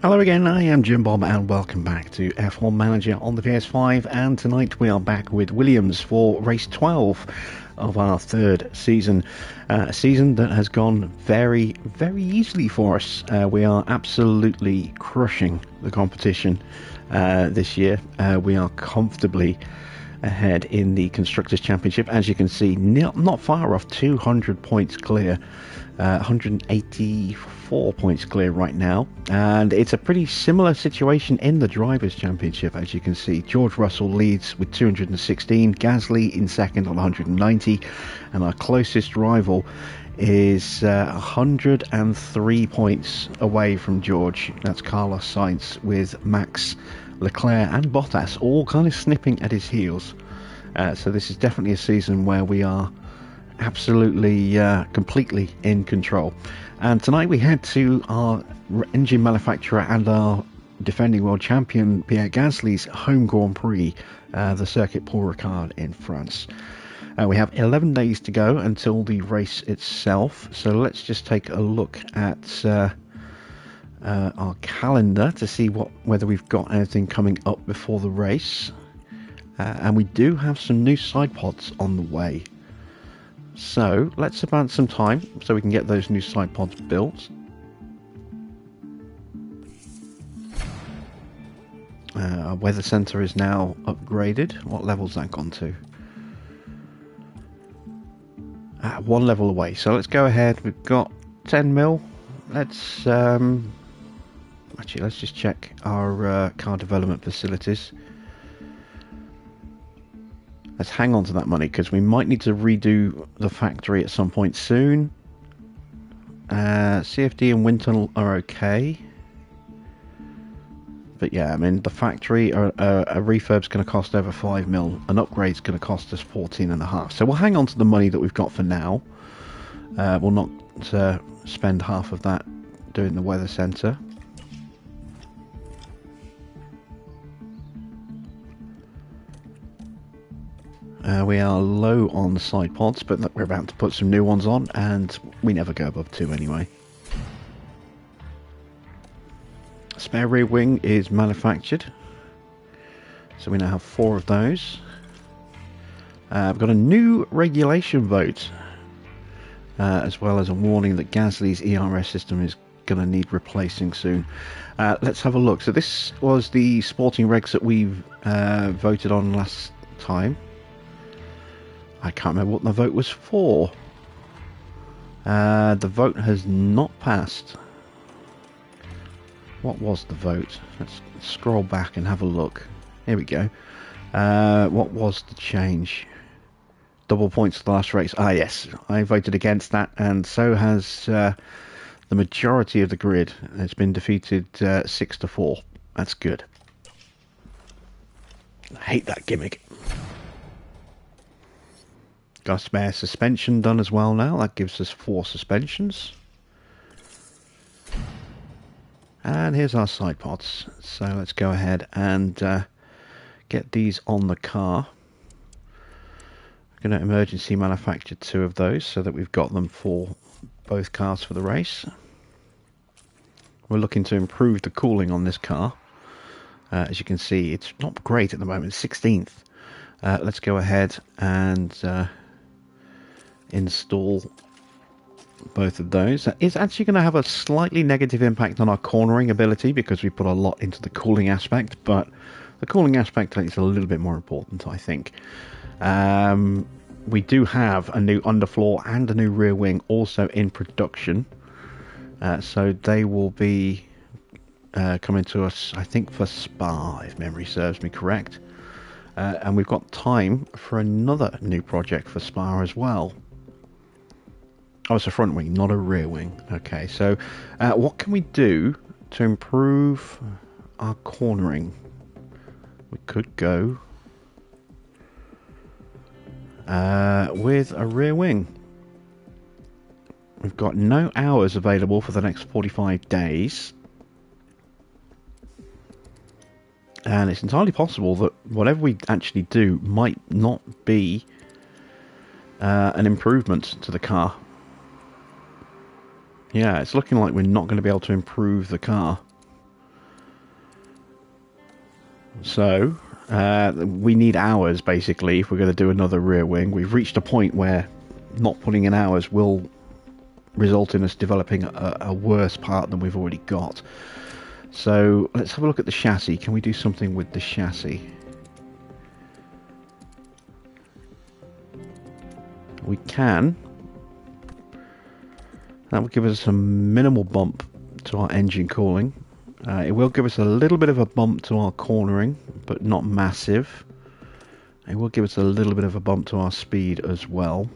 Hello again, I am Jim Bob and welcome back to F1 Manager on the PS5, and tonight we are back with Williams for race 12 of our third season. A season that has gone very, very easily for us. We are absolutely crushing the competition this year. We are comfortably ahead in the Constructors' Championship, as you can see, not far off, 200 points clear. 184 points clear right now, and it's a pretty similar situation in the Drivers' Championship. As you can see, George Russell leads with 216, Gasly in second on 190, and our closest rival is 103 points away from George. That's Carlos Sainz, with Max, Leclerc and Bottas all kind of snipping at his heels. So this is definitely a season where we are absolutely completely in control. And tonight we head to our engine manufacturer and our defending world champion Pierre Gasly's home Grand Prix, the circuit Paul Ricard in France. We have 11 days to go until the race itself, so let's just take a look at our calendar to see whether we've got anything coming up before the race. And we do have some new side pods on the way. So let's advance some time so we can get those new side pods built. Our weather center is now upgraded. What level's that gone to? One level away. So let's go ahead. We've got 10 mil. Let's actually let's just check our car development facilities. Let's hang on to that money because we might need to redo the factory at some point soon. CFD and wind tunnel are okay. But yeah, I mean, the factory, a refurb's going to cost over 5 mil. An upgrade's going to cost us 14.5. So we'll hang on to the money that we've got for now. We'll not spend half of that doing the weather centre. We are low on side pods, but we're about to put some new ones on, and we never go above 2 anyway. Spare rear wing is manufactured, so we now have 4 of those. We've got a new regulation vote, as well as a warning that Gasly's ERS system is going to need replacing soon. Let's have a look. So this was the sporting regs that we voted on last time. I can't remember what the vote was for. The vote has not passed. What was the vote? Let's scroll back and have a look. Here we go. What was the change? Double points for the last race. Ah, yes. I voted against that, and so has the majority of the grid. It's been defeated 6-4. That's good. I hate that gimmick. Got a spare suspension done as well now. That gives us 4 suspensions. And here's our side pods. So let's go ahead and get these on the car. I'm going to emergency manufacture 2 of those so that we've got them for both cars for the race. We're looking to improve the cooling on this car. As you can see, it's not great at the moment. 16th. Let's go ahead and install both of those. It's actually going to have a slightly negative impact on our cornering ability because we put a lot into the cooling aspect, but the cooling aspect is a little bit more important, I think. We do have a new underfloor and a new rear wing also in production, so they will be coming to us, I think, for Spa, if memory serves me correct. And we've got time for another new project for Spa as well. Oh, it's a front wing, not a rear wing. Okay, so what can we do to improve our cornering? We could go with a rear wing. We've got no hours available for the next 45 days. And it's entirely possible that whatever we actually do might not be an improvement to the car. Yeah, it's looking like we're not going to be able to improve the car. So we need hours basically if we're going to do another rear wing. We've reached a point where not putting in hours will result in us developing a worse part than we've already got. So let's have a look at the chassis. Can we do something with the chassis? We can. That will give us a minimal bump to our engine cooling. It will give us a little bit of a bump to our cornering, but not massive. It will give us a little bit of a bump to our speed as well.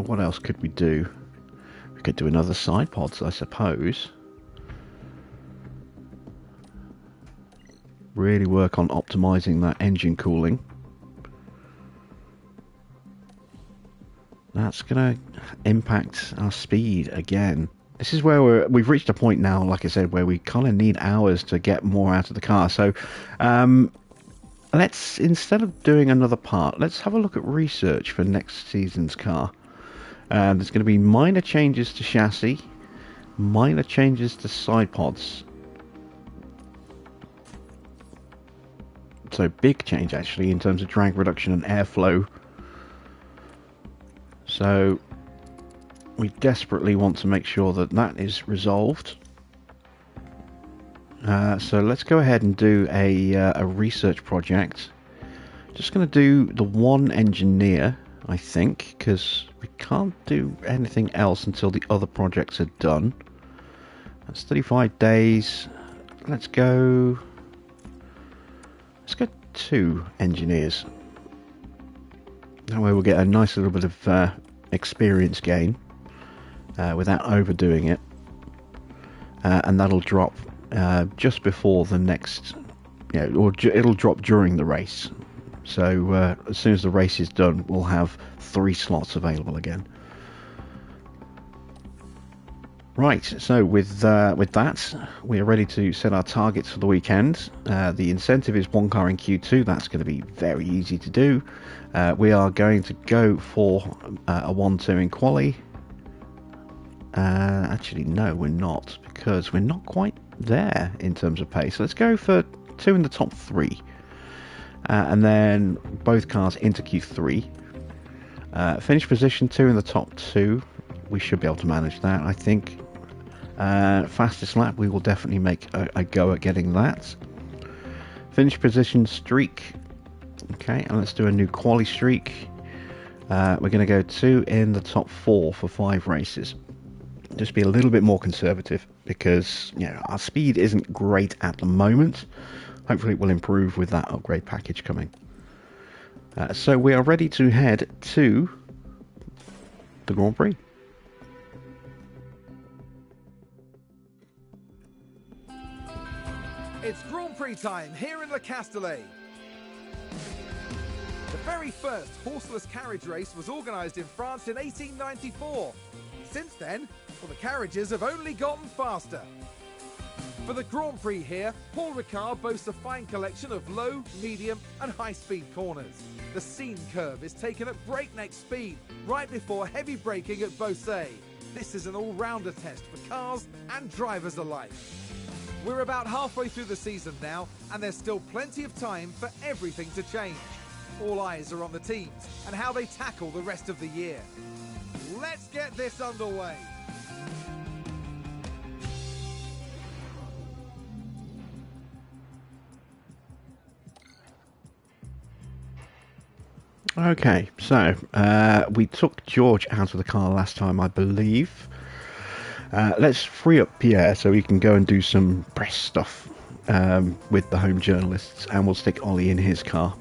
What else could we do? We could do another side pods, I suppose. Really work on optimizing that engine cooling. That's going to impact our speed again. This is where we've reached a point now, like I said, where we kind of need hours to get more out of the car. So let's, instead of doing another part, let's have a look at research for next season's car. There's going to be minor changes to chassis, minor changes to side pods. So big change actually in terms of drag reduction and airflow. So we desperately want to make sure that that is resolved. So let's go ahead and do a research project. Just going to do the one engineer, I think, because we can't do anything else until the other projects are done. That's 35 days. Let's go 2 engineers. That way we'll get a nice little bit of experience gain without overdoing it, and that'll drop just before the next, or it'll drop during the race. So as soon as the race is done, we'll have 3 slots available again. Right, so with that, we are ready to set our targets for the weekend. The incentive is 1 car in Q2. That's going to be very easy to do. We are going to go for a 1-2 in quali. Actually, no, we're not, because we're not quite there in terms of pace. So let's go for 2 in the top 3. And then both cars into Q3. Finish position 2 in the top 2. We should be able to manage that, I think. Fastest lap, we will definitely make a go at getting that. Finish position streak. Okay, and let's do a new quali streak. We're going to go 2 in the top 4 for 5 races. Just be a little bit more conservative because our speed isn't great at the moment. Hopefully it will improve with that upgrade package coming. So we are ready to head to the Grand Prix. It's Grand Prix time here in Le Castellet. The very first horseless carriage race was organised in France in 1894. Since then, the carriages have only gotten faster. For the Grand Prix here, Paul Ricard boasts a fine collection of low, medium and high-speed corners. The scene curve is taken at breakneck speed, right before heavy braking at Beausset. This is an all-rounder test for cars and drivers alike. We're about halfway through the season now, and there's still plenty of time for everything to change. All eyes are on the teams and how they tackle the rest of the year. Let's get this underway. Okay, so we took George out of the car last time, I believe. Let's free up Pierre so he can go and do some press stuff with the home journalists, and we'll stick Ollie in his car.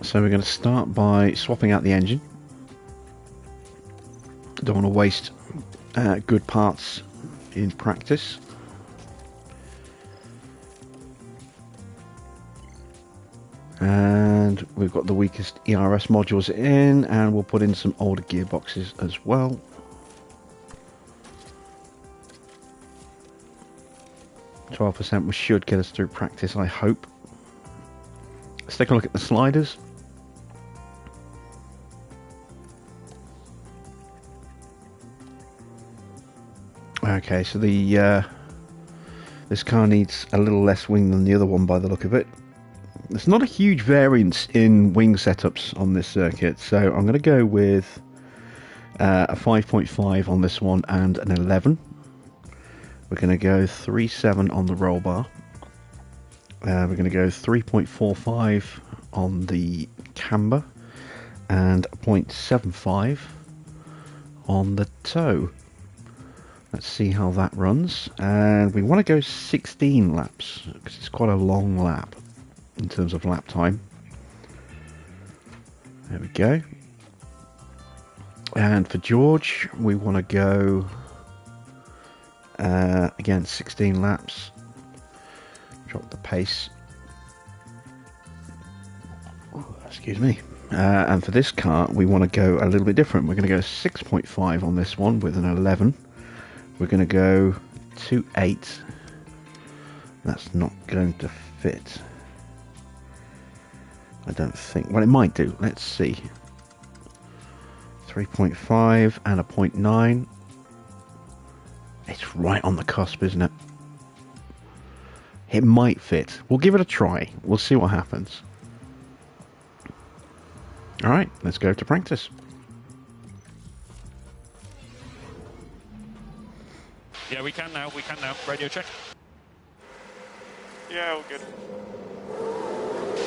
So we're going to start by swapping out the engine. Don't want to waste good parts in practice. And we've got the weakest ERS modules in, and we'll put in some older gearboxes as well. %, we should get us through practice, I hope. Let's take a look at the sliders. Okay, so the this car needs a little less wing than the other one by the look of it. There's not a huge variance in wing setups on this circuit, so I'm going to go with a 5.5 on this one and an 11. We're going to go 3.7 on the roll bar. We're going to go 3.45 on the camber and 0.75 on the toe. Let's see how that runs. And we want to go 16 laps because it's quite a long lap in terms of lap time. There we go. And for George, we want to go again 16 laps. Drop the pace. Excuse me. And for this car, we want to go a little bit different. We're going to go 6.5 on this one with an 11. We're going to go 2.8. That's not going to fit. I don't think. Well, it might do. Let's see. 3.5 and a 0.9. It's right on the cusp, isn't it? It might fit. We'll give it a try. We'll see what happens. Alright, let's go to practice. Yeah, we can now. Radio check. Yeah, all good.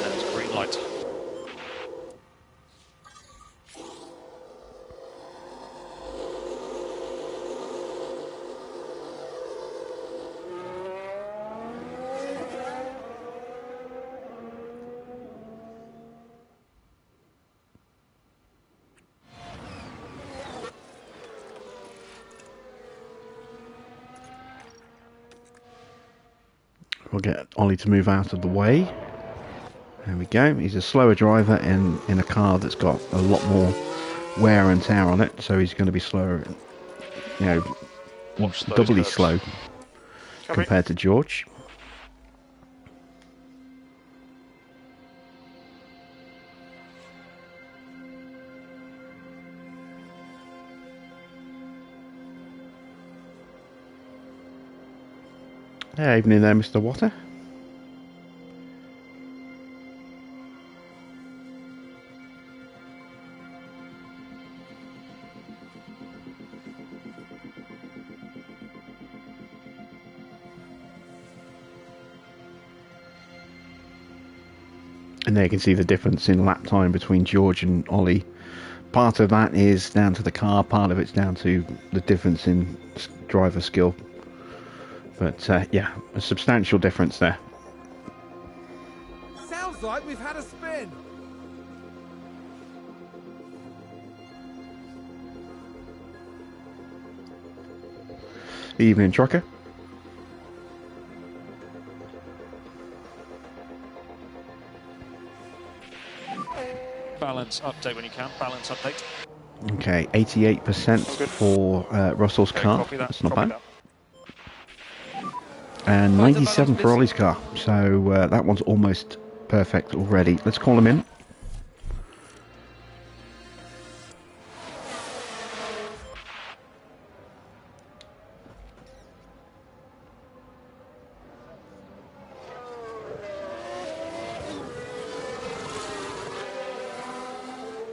That's green light. We'll get Ollie to move out of the way. There we go. He's a slower driver in a car that's got a lot more wear and tear on it, so he's going to be slower, you know, doubly slow compared to George. Yeah, evening there, Mr. Water. And there you can see the difference in lap time between George and Ollie. Part of that is down to the car, part of it's down to the difference in driver skill. But yeah, a substantial difference there. Sounds like we've had a spin. Evening, Trucker. Balance update when you can. Balance update. Okay, 88% for Russell's car. That's not bad. And 97 for Ollie's car. So that one's almost perfect already. Let's call him in.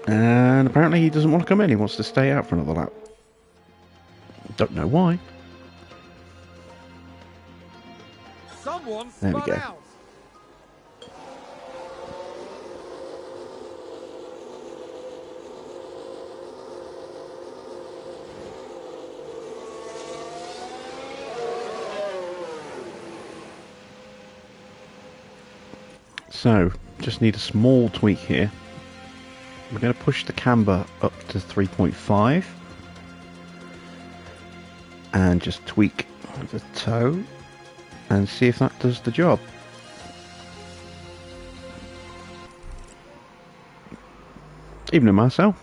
And apparently he doesn't want to come in. He wants to stay out for another lap. Don't know why. There we go. Out. So, just need a small tweak here. We're going to push the camber up to 3.5 and just tweak the toe and see if that does the job. Evening, Marcel.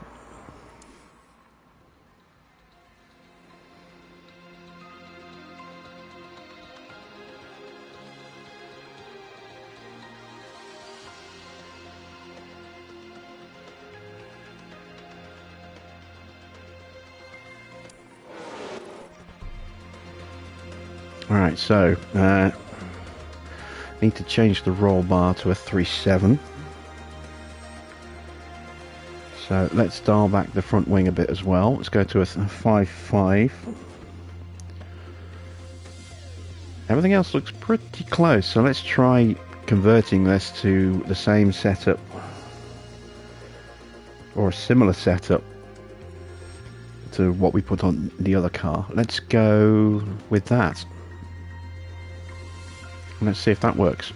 Alright, so need to change the roll bar to a 3.7. So let's dial back the front wing a bit as well. Let's go to a 5.5. Everything else looks pretty close, so let's try converting this to the same setup or a similar setup to what we put on the other car. Let's go with that. Let's see if that works.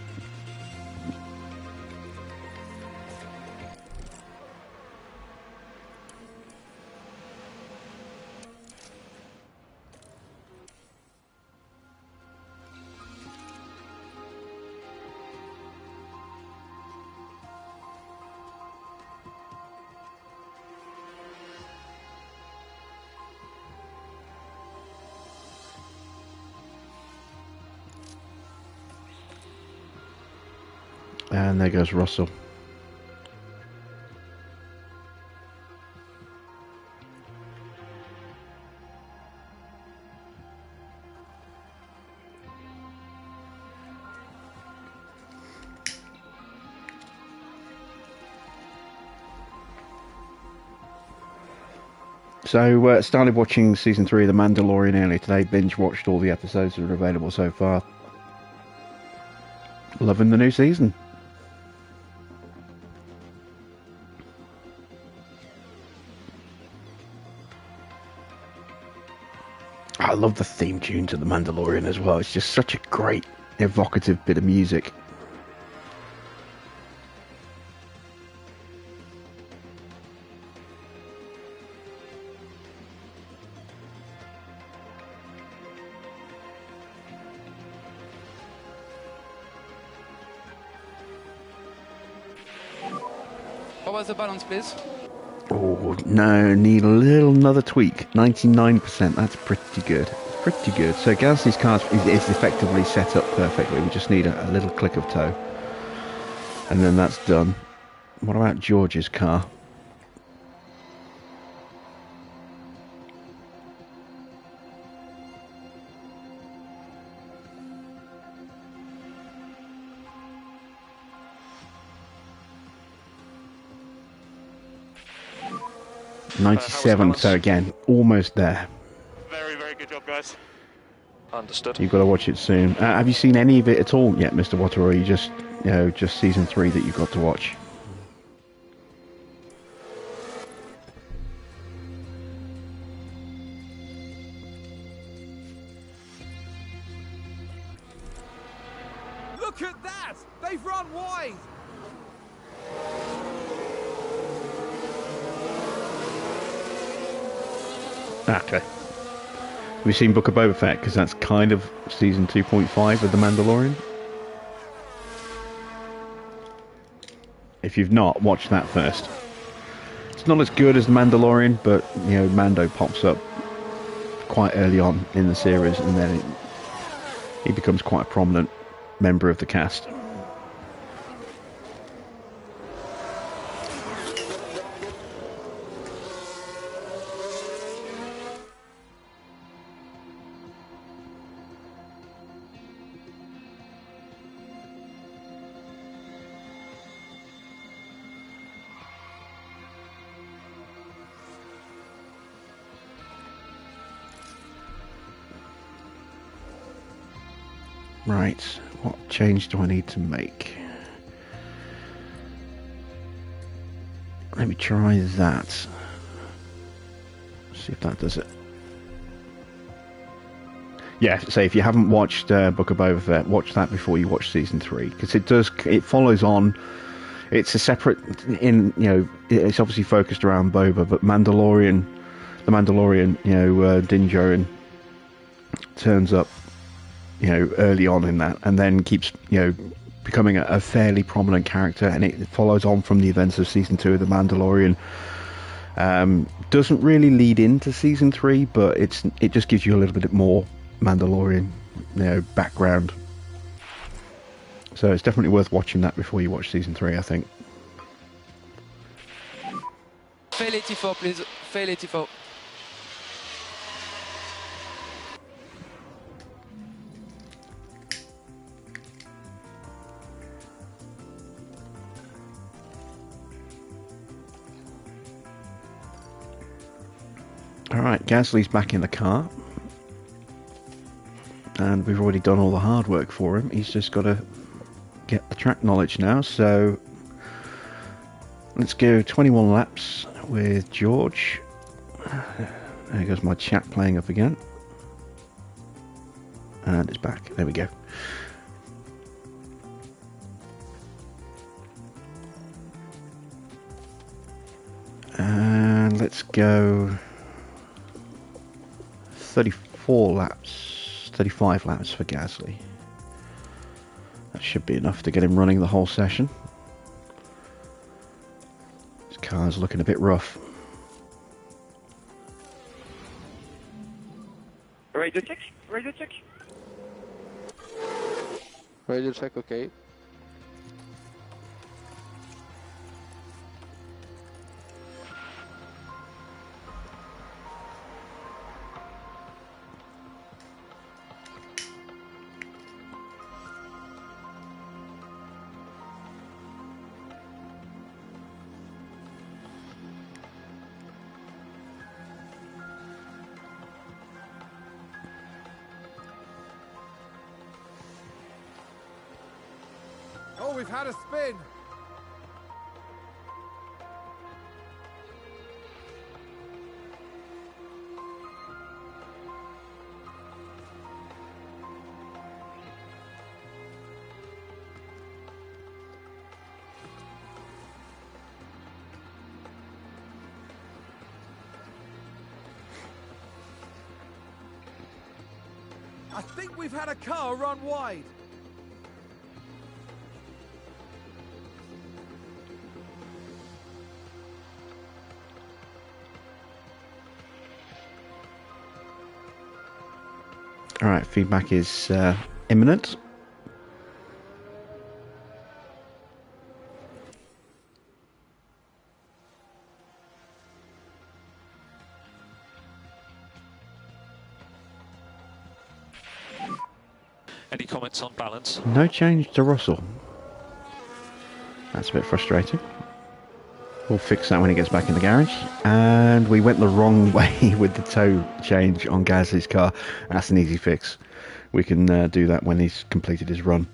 And there goes Russell. So, started watching Season 3 of The Mandalorian earlier today. Binge watched all the episodes that are available so far. Loving the new season. I love the theme tune to The Mandalorian as well. It's just such a great, evocative bit of music. How was the balance, please? Oh, no, need a little another tweak. 99%, that's pretty good. Pretty good. So Gasly's car is effectively set up perfectly. We just need a little click of toe. And then that's done. What about George's car? .97, so again, almost there. Very, very good job, guys. Understood. You've got to watch it soon. Have you seen any of it at all yet, Mr. Water, or are you just, just Season 3 that you've got to watch? Look at that! They've run wide! Okay. Have you seen Book of Boba Fett? Because that's kind of Season 2.5 of The Mandalorian. If you've not, watch that first. It's not as good as The Mandalorian, but, Mando pops up quite early on in the series, and then he becomes quite a prominent member of the cast. Right, what change do I need to make? Let me try that. See if that does it. Yeah, so if you haven't watched Book of Boba Fett, watch that before you watch Season 3, because it follows on. It's a separate, it's obviously focused around Boba, but the Mandalorian, Din Djarin turns up early on in that, and then keeps, becoming a fairly prominent character, and it follows on from the events of Season 2 of The Mandalorian. Doesn't really lead into Season 3, but it just gives you a little bit more Mandalorian, background. So it's definitely worth watching that before you watch Season 3, I think. Fail 84, please. Fail 84. Alright, Gasly's back in the car. And we've already done all the hard work for him. He's just got to get the track knowledge now. So let's go 21 laps with George. There goes my chat playing up again. And it's back. There we go. And let's go 34 laps, 35 laps for Gasly. That should be enough to get him running the whole session. His car's looking a bit rough. Radio check, radio check. Radio check, okay. Oh, we've had a spin. I think we've had a car run wide. Alright, feedback is imminent. Any comments on balance? No change to Russell. That's a bit frustrating. We'll fix that when he gets back in the garage. And we went the wrong way with the toe change on Gasly's car. That's an easy fix. We can do that when he's completed his run.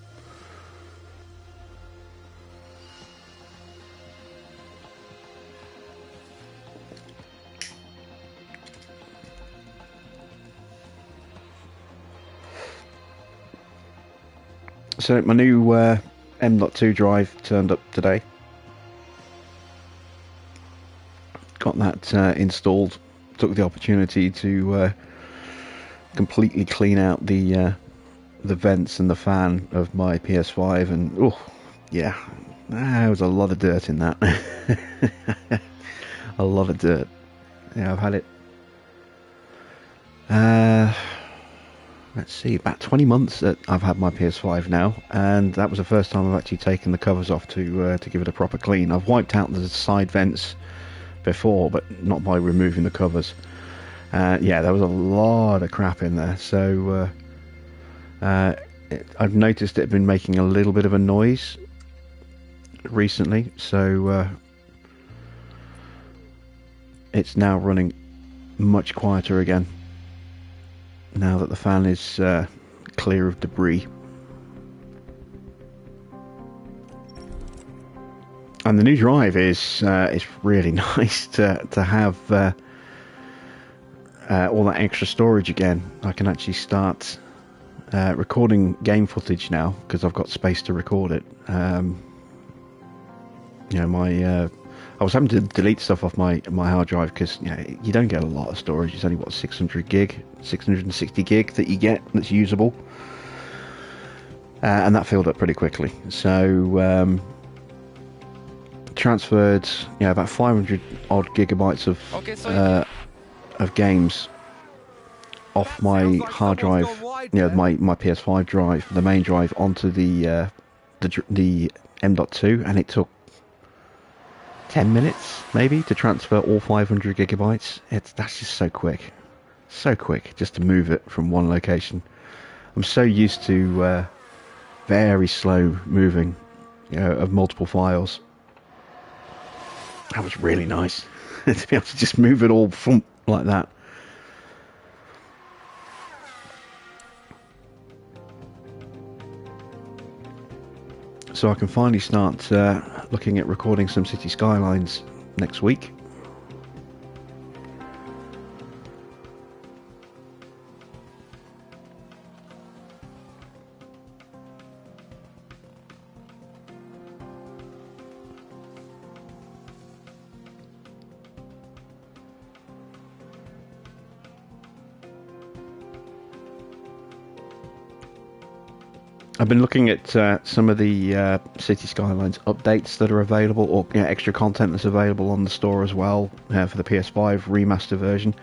So my new M.2 drive turned up today. Got that installed. Took the opportunity to completely clean out the vents and the fan of my PS5, and oh yeah, there was a lot of dirt in that. A lot of dirt. Yeah, I've had it. Let's see, about 20 months that I've had my PS5 now, and that was the first time I've actually taken the covers off to give it a proper clean. I've wiped out the side vents before, but not by removing the covers. Yeah, there was a lot of crap in there, so I've noticed it had been making a little bit of a noise recently, so it's now running much quieter again now that the fan is clear of debris. And the new drive is really nice to have all that extra storage again. I can actually start recording game footage now because I've got space to record it. You know, I was having to delete stuff off my hard drive because you don't get a lot of storage. It's only 600 gig, 660 gig that you get that's usable, and that filled up pretty quickly. So transferred about 500 odd gigabytes of games off my hard drive, my PS5 drive, the main drive, onto the M.2, and it took 10 minutes maybe to transfer all 500 gigabytes. That's just so quick just to move it from one location. I'm so used to very slow moving of multiple files. That was really nice to be able to just move it all like that. so I can finally start looking at recording some City Skylines next week. I've been looking at some of the City Skylines updates that are available, or extra content that's available on the store as well for the PS5 remaster version.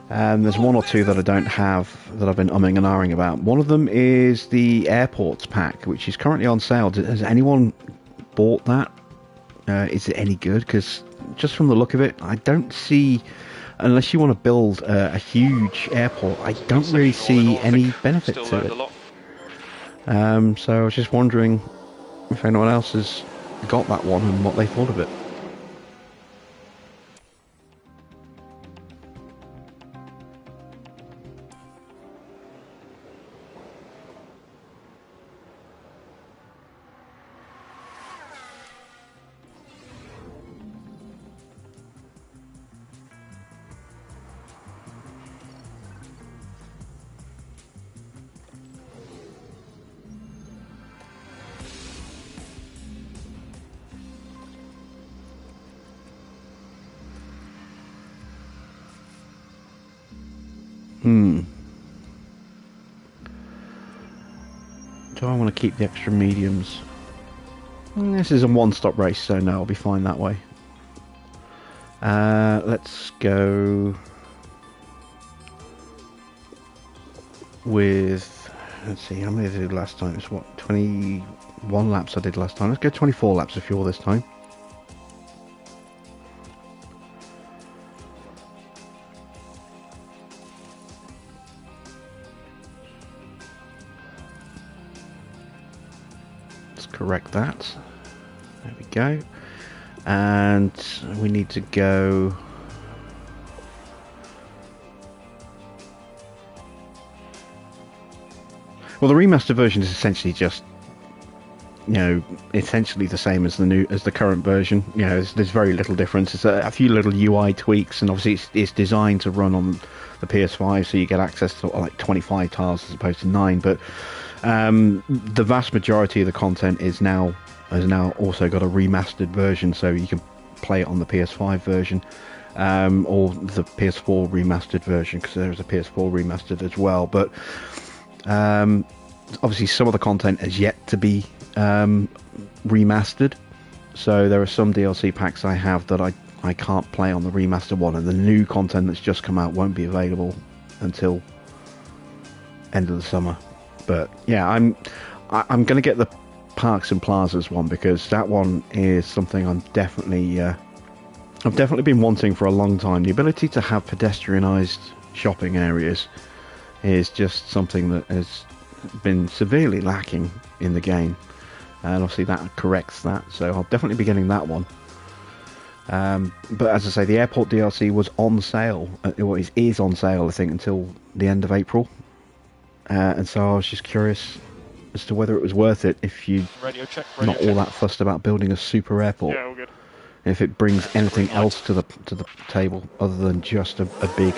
There's one or two that I don't have that I've been umming and ahhing about. One of them is the Airports pack, which is currently on sale. Has anyone bought that? Is it any good? Because just from the look of it, I don't see, unless you want to build a huge airport, I don't really see any benefit to it. So I was just wondering if anyone else has got that one and what they thought of it. Do I want to keep the extra mediums? This is a one-stop race, so no, I'll be fine that way. Let's go with, let's see, how many I did last time? It's what, 21 laps I did last time. Let's go 24 laps of fuel this time. Correct that. There we go. And we need to go. Well, the remaster version is essentially just, essentially the same as the current version. There's very little difference. It's a few little UI tweaks, and obviously it's designed to run on the PS5, so you get access to like 25 tiles as opposed to 9. But the vast majority of the content has now also got a remastered version, so you can play it on the PS5 version or the PS4 remastered version, because there's a PS4 remastered as well. But obviously some of the content is yet to be remastered, so there are some DLC packs I have that I can't play on the remastered one, and the new content that's just come out won't be available until end of the summer. But yeah, I'm going to get the Parks and Plazas one, because that one is something I've definitely been wanting for a long time. The ability to have pedestrianised shopping areas is just something that has been severely lacking in the game, and obviously that corrects that, so I'll definitely be getting that one. But as I say, the airport DLC was on sale, or is on sale I think until the end of April. And so I was just curious as to whether it was worth it if you're not all that fussed about building a super airport. Yeah, all good. If it brings anything else to the table other than just a big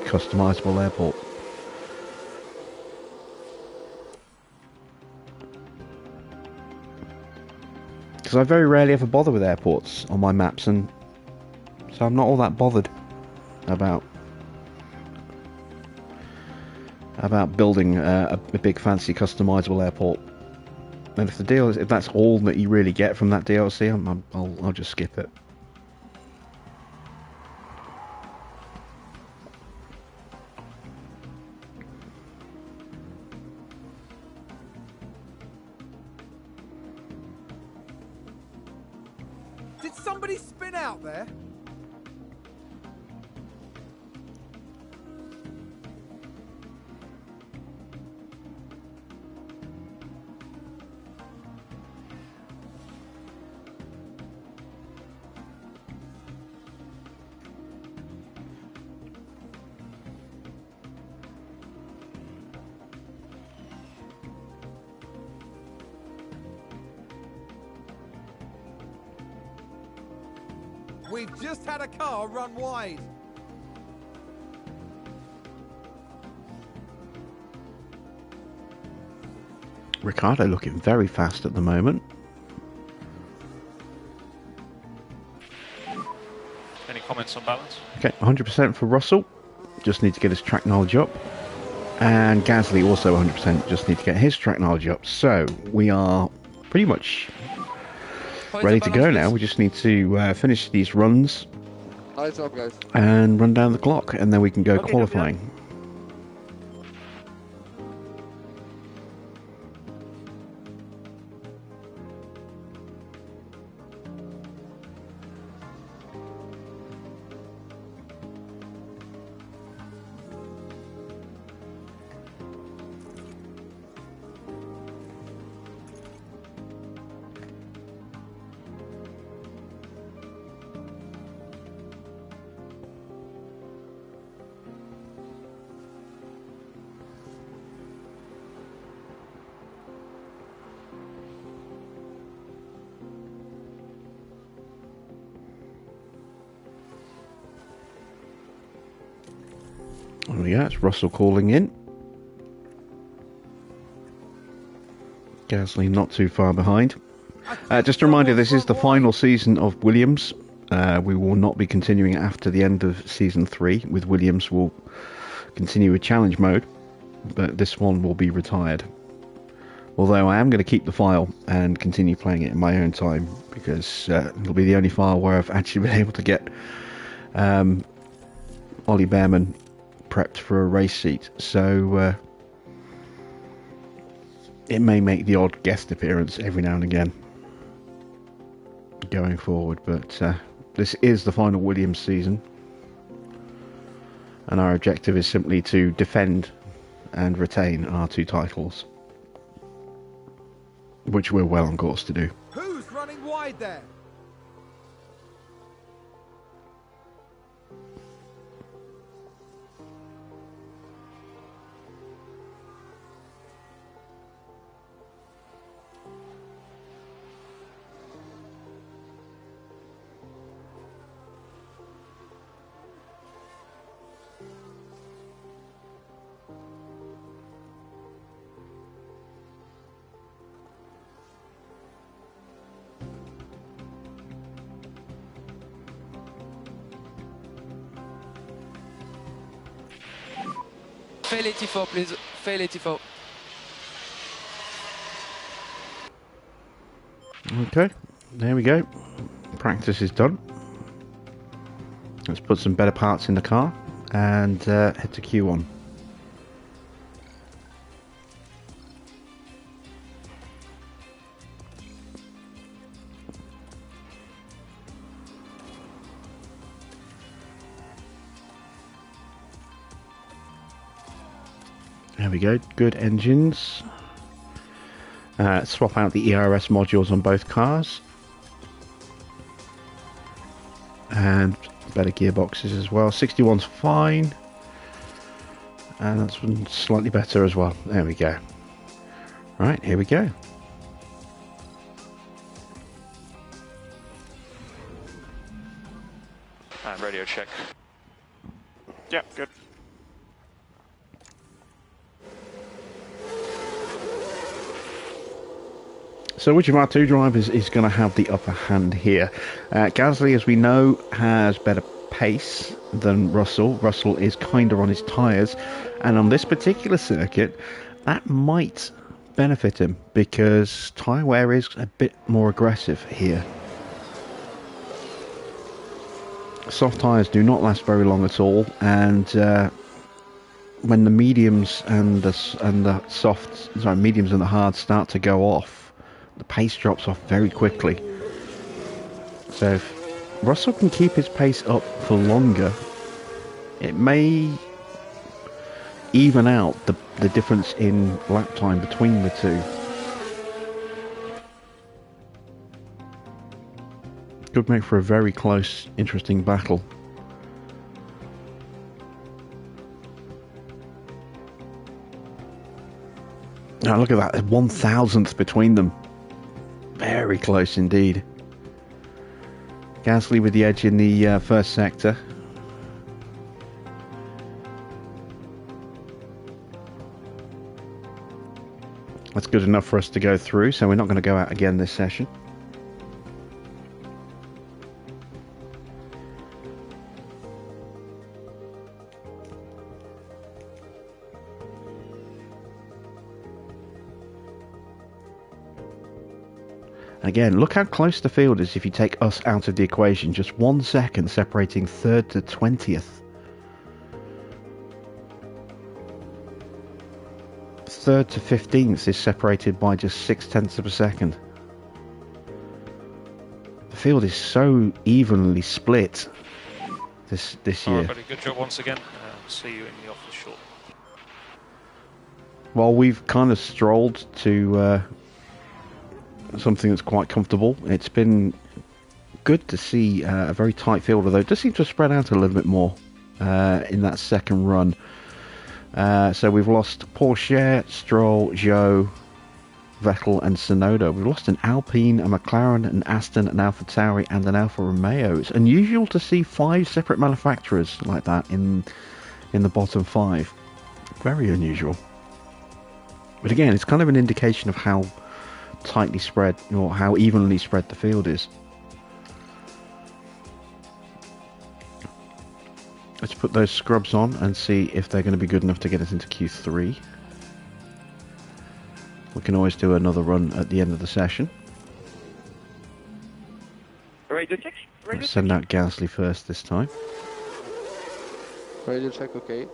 customizable airport. Because I very rarely ever bother with airports on my maps, and so I'm not all that bothered about building a big fancy customizable airport. And if that's all that you really get from that DLC, I'll just skip it. Did somebody spin out there? We've just had a car run wide. Ricardo looking very fast at the moment. Any comments on balance? Okay, 100% for Russell. Just need to get his track knowledge up. And Gasly also 100%, just need to get his track knowledge up. So we are pretty much ready to go now. We just need to finish these runs. Nice job, guys. And run down the clock, and then we can go Okay, qualifying. Oh yeah, it's Russell calling in. Gasly not too far behind. Just a reminder, this is the final season of Williams. We will not be continuing after the end of Season 3 with Williams. We'll continue with Challenge Mode, but this one will be retired. Although I am going to keep the file and continue playing it in my own time, because it'll be the only file where I've actually been able to get Ollie Behrman prepped for a race seat. So it may make the odd guest appearance every now and again going forward, but this is the final Williams season, and our objective is simply to defend and retain our 2 titles, which we're well on course to do. Who's running wide there? Fail 84, please. Fail 84. Okay, there we go. Practice is done. Let's put some better parts in the car and head to Q1. There we go, good engines. Swap out the ERS modules on both cars. And better gearboxes as well. 61's fine. And that's one slightly better as well. There we go. Right, here we go. And radio check. Yeah, good. So which of our 2 drivers is going to have the upper hand here? Gasly, as we know, has better pace than Russell. Russell is kinder on his tyres, and on this particular circuit, that might benefit him because tyre wear is a bit more aggressive here. Soft tyres do not last very long at all, and when the mediums and the mediums and the hards start to go off, the pace drops off very quickly. So if Russell can keep his pace up for longer, it may even out the difference in lap time between the 2. Could make for a very close, interesting battle. Now look at that, 1,000th between them. Very close indeed. Gasly with the edge in the first sector. That's good enough for us to go through, so we're not going to go out again this session. Again, look how close the field is if you take us out of the equation. Just 1 second separating 3rd to 20th. 3rd to 15th is separated by just 0.6 of a second. The field is so evenly split this year. Buddy, good job once again. See you in the office shortly. Well, we've kind of strolled to something that's quite comfortable. It's been good to see a very tight field, although it does seem to have spread out a little bit more in that second run. So we've lost Porsche, Stroll, Zhou, Vettel and Tsunoda. We've lost an Alpine, a McLaren, an Aston, an AlphaTauri and an Alfa Romeo. It's unusual to see 5 separate manufacturers like that in the bottom 5. Very unusual. But again, it's kind of an indication of how tightly spread, or how evenly spread the field is. Let's put those scrubs on and see if they're going to be good enough to get us into Q3. We can always do another run at the end of the session. Radio check. Let's send out Gasly first this time. Radio check, okay.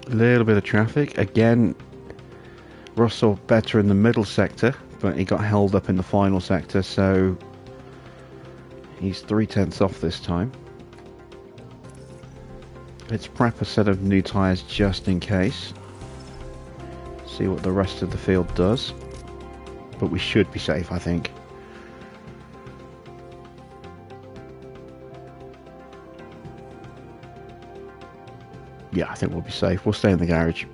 A little bit of traffic again. Russell better in the middle sector, but he got held up in the final sector, so he's 0.3 off this time. Let's prep a set of new tyres just in case. See what the rest of the field does, but we should be safe, I think. Yeah, I think we'll be safe. We'll stay in the garage.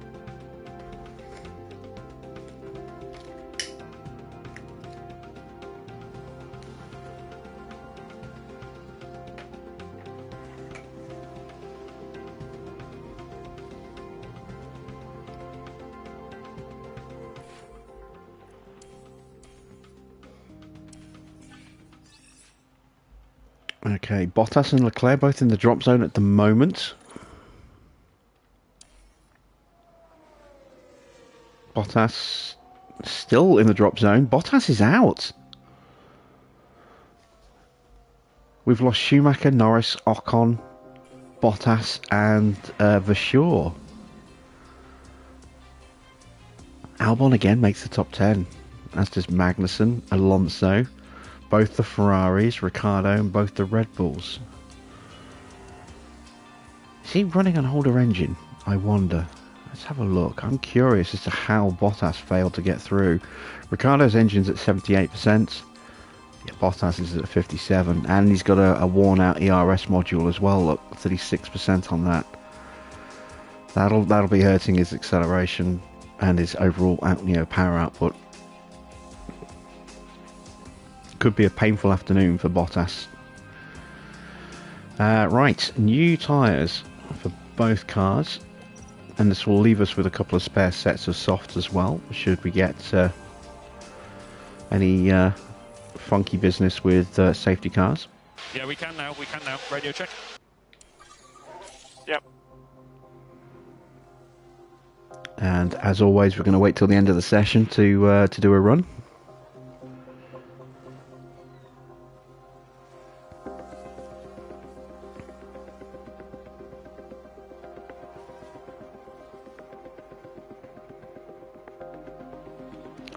Okay, Bottas and Leclerc both in the drop zone at the moment. Bottas still in the drop zone. Bottas is out. We've lost Schumacher, Norris, Ocon, Bottas and Vasseur. Albon again makes the top 10, as does Magnussen, Alonso, both the Ferraris, Ricciardo and both the Red Bulls. Is he running an older engine? I wonder. Let's have a look. I'm curious as to how Bottas failed to get through. Ricciardo's engine's at 78%. Yeah, Bottas is at 57, and he's got a worn-out ERS module as well. Look, 36% on that. That'll be hurting his acceleration and his overall, power output. Could be a painful afternoon for Bottas. Right, new tyres for both cars. And this will leave us with a couple of spare sets of softs as well, should we get any funky business with safety cars. Yeah, we can now. Radio check. Yep. And as always, we're going to wait till the end of the session to do a run.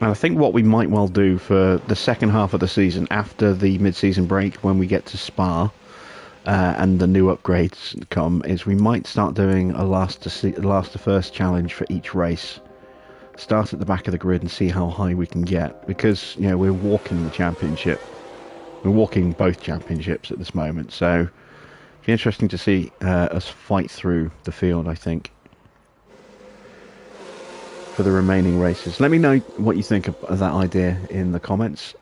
And I think what we might well do for the second half of the season, after the mid-season break, when we get to Spa and the new upgrades come, is we might start doing a last to first challenge for each race. start at the back of the grid and see how high we can get, because you know we're walking the championship. We're walking both championships at this moment, so it'll be interesting to see us fight through the field, I think, for the remaining races. Let me know what you think of that idea in the comments.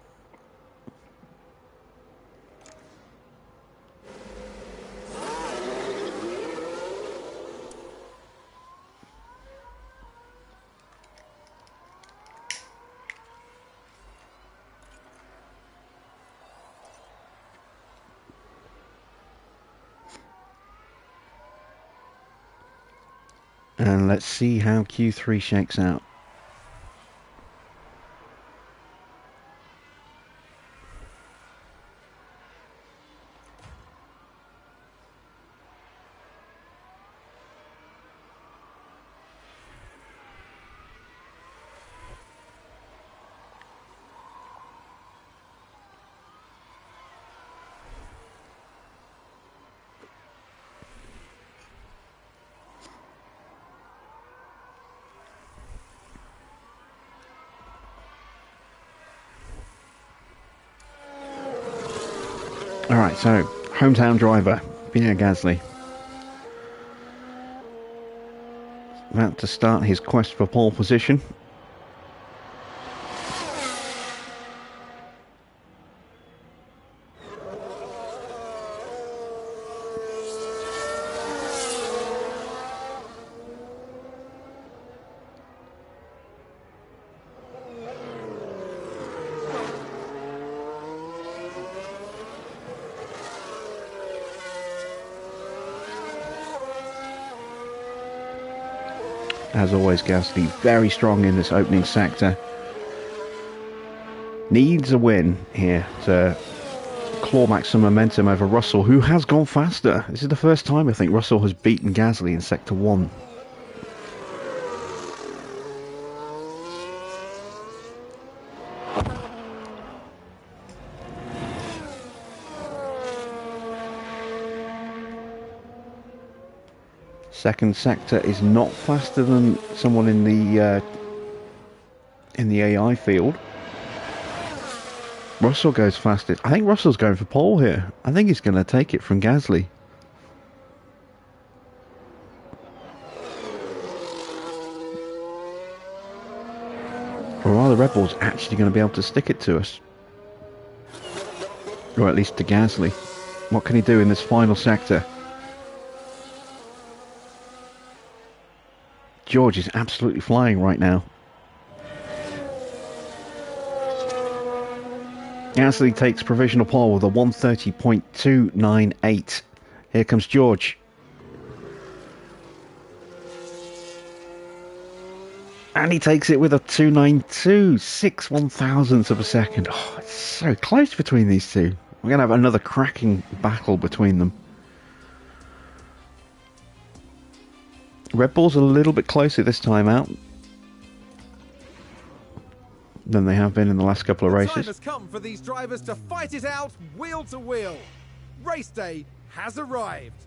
And let's see how Q3 shakes out. Alright, so hometown driver, Pierre Gasly, about to start his quest for pole position. As always, Gasly very strong in this opening sector. Needs a win here to claw back some momentum over Russell, who has gone faster. This is the first time I think Russell has beaten Gasly in Sector 1. Second sector is not faster than someone in the AI field. Russell goes fastest. I think Russell's going for pole here. I think he's going to take it from Gasly. Or are the Red Bulls actually going to be able to stick it to us? Or at least to Gasly. What can he do in this final sector? George is absolutely flying right now. Gasly takes provisional pole with a 130.298. Here comes George. And he takes it with a 292, 6/1000ths of a second. Oh, it's so close between these two. We're going to have another cracking battle between them. Red Bull's a little bit closer this time out than they have been in the last couple of races. The time has come for these drivers to fight it out wheel to wheel. Race day has arrived.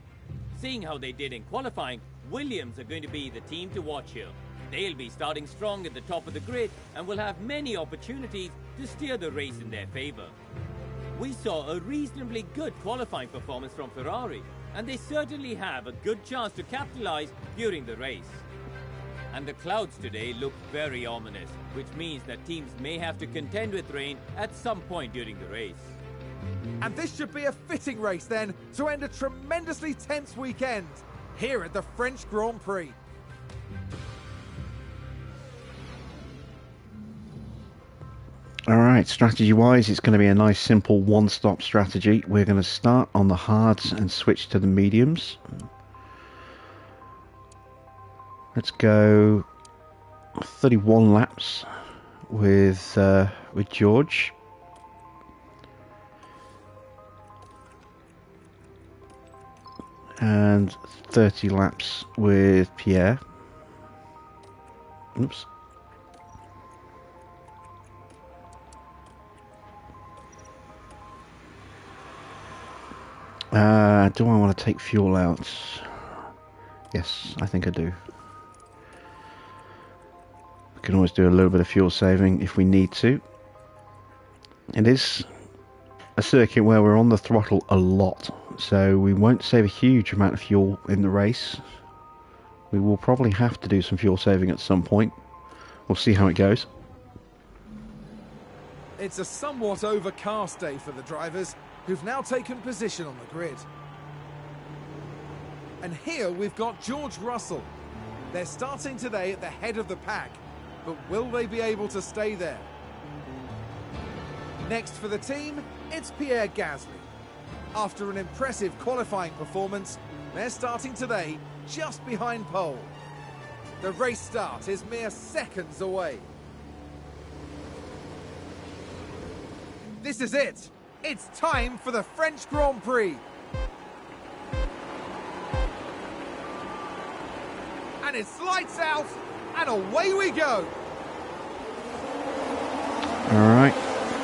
Seeing how they did in qualifying, Williams are going to be the team to watch here. They'll be starting strong at the top of the grid and will have many opportunities to steer the race in their favour. We saw a reasonably good qualifying performance from Ferrari, and they certainly have a good chance to capitalise during the race. And the clouds today look very ominous, which means that teams may have to contend with rain at some point during the race. And this should be a fitting race then to end a tremendously tense weekend here at the French Grand Prix. Alright, strategy-wise, it's going to be a nice simple one-stop strategy. We're going to start on the hards and switch to the mediums. Let's go 31 laps with George. And 30 laps with Pierre. Oops. Do I want to take fuel out? Yes, I think I do. can always do a little bit of fuel saving if we need to. It is a circuit where we're on the throttle a lot, so we won't save a huge amount of fuel in the race. We will probably have to do some fuel saving at some point. We'll see how it goes. It's a somewhat overcast day for the drivers, who've now taken position on the grid. And here we've got George Russell. They're starting today at the head of the pack, but will they be able to stay there? Next for the team, it's Pierre Gasly. After an impressive qualifying performance, they're starting today just behind pole. The race start is mere seconds away. This is it. It's time for the French Grand Prix. And it's lights out, and away we go. Alright,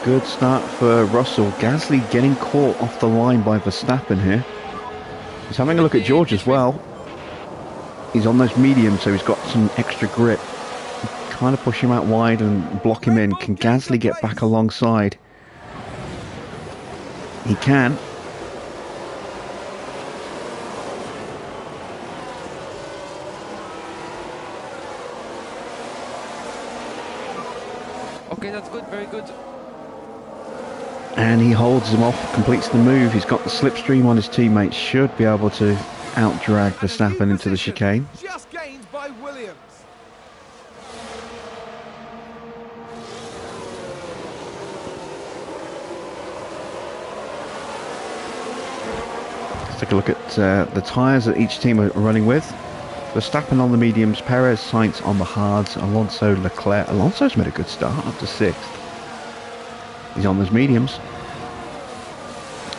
good start for Russell. Gasly getting caught off the line by Verstappen here. He's having a look at George as well. He's on those mediums, so he's got some extra grip. Kind of push him out wide and block him in. Can Gasly get back alongside? He can. Okay, that's good, very good. And he holds him off, completes the move. He's got the slipstream on his teammates. Should be able to out-drag Verstappen into the chicane. Just gained by Williams. Let's take a look at the tyres that each team are running with. Verstappen on the mediums, Perez, Sainz on the hards, Alonso, Leclerc. Alonso's made a good start, up to 6th. He's on those mediums.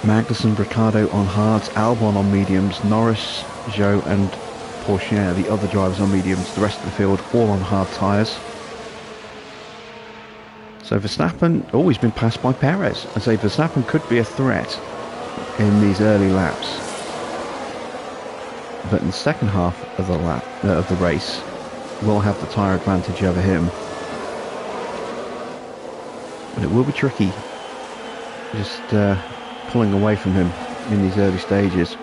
Magnussen, Ricciardo on hards, Albon on mediums, Norris, Zhou and Pourchaire, the other drivers on mediums, the rest of the field all on hard tyres. So Verstappen always been passed by Perez. I say Verstappen could be a threat in these early laps. But in the second half of the race, we'll have the tyre advantage over him. But it will be tricky, just pulling away from him in these early stages.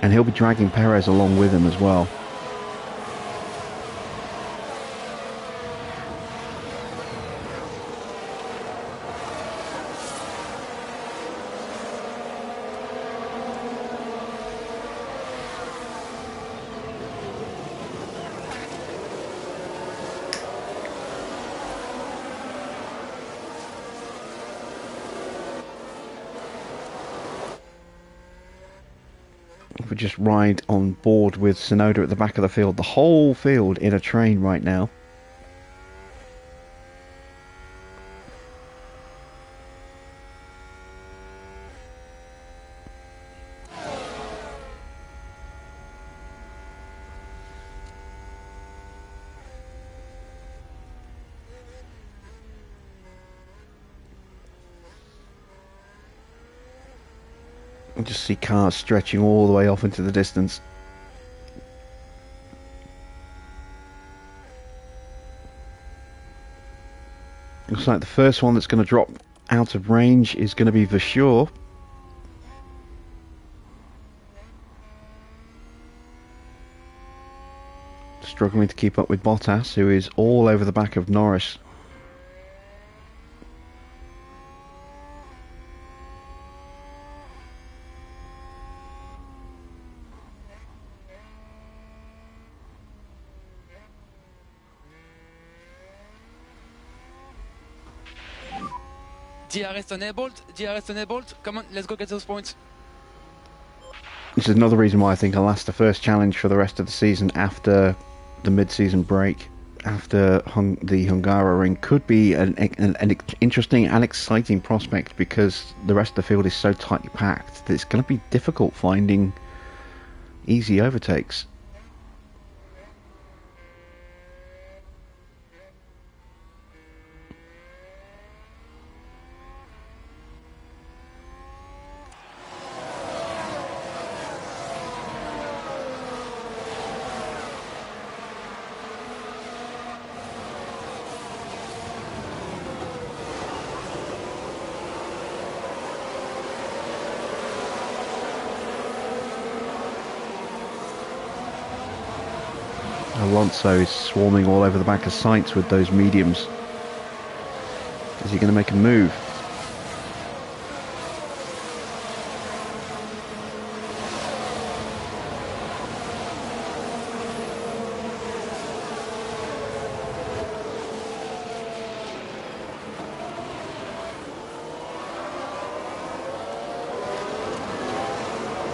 And he'll be dragging Perez along with him as well. If we just ride on board with Tsunoda at the back of the field, the whole field in a train right now. You just see cars stretching all the way off into the distance. Looks like the first one that's going to drop out of range is going to be Verschoor. Struggling to keep up with Bottas, who is all over the back of Norris. DRS enabled, DRS enabled. Come on, let's go get those points. This is another reason why I think I'll last the first challenge for the rest of the season after the mid-season break. After the Hungaroring could be an interesting and exciting prospect, because the rest of the field is so tightly packed that it's going to be difficult finding easy overtakes. Alonso is swarming all over the back of Sainz with those mediums. Is he going to make a move?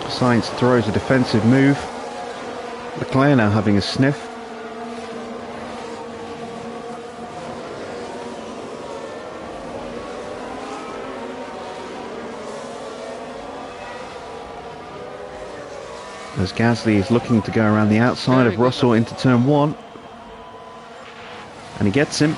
Sainz throws a defensive move. Leclerc now having a sniff. As Gasly is looking to go around the outside of Russell into turn 1. And he gets him.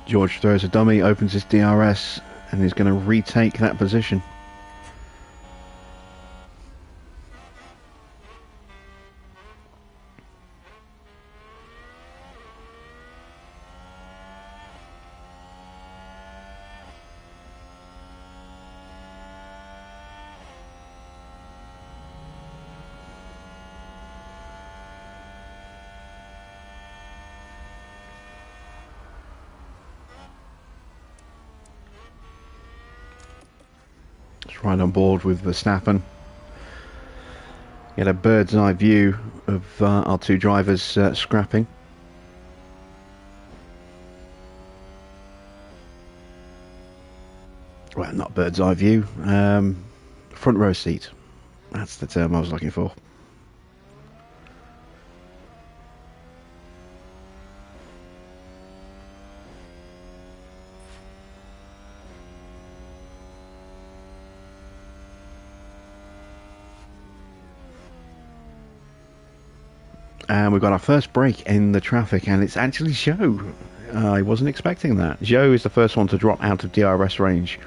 George throws a dummy, opens his DRS, and is going to retake that position. Right on board with Verstappen. Get a bird's eye view of our two drivers scrapping. Well, not bird's eye view. Front row seat. That's the term I was looking for. And we've got our first break in the traffic, and it's actually Zhou. I wasn't expecting that. Zhou is the first one to drop out of DRS range.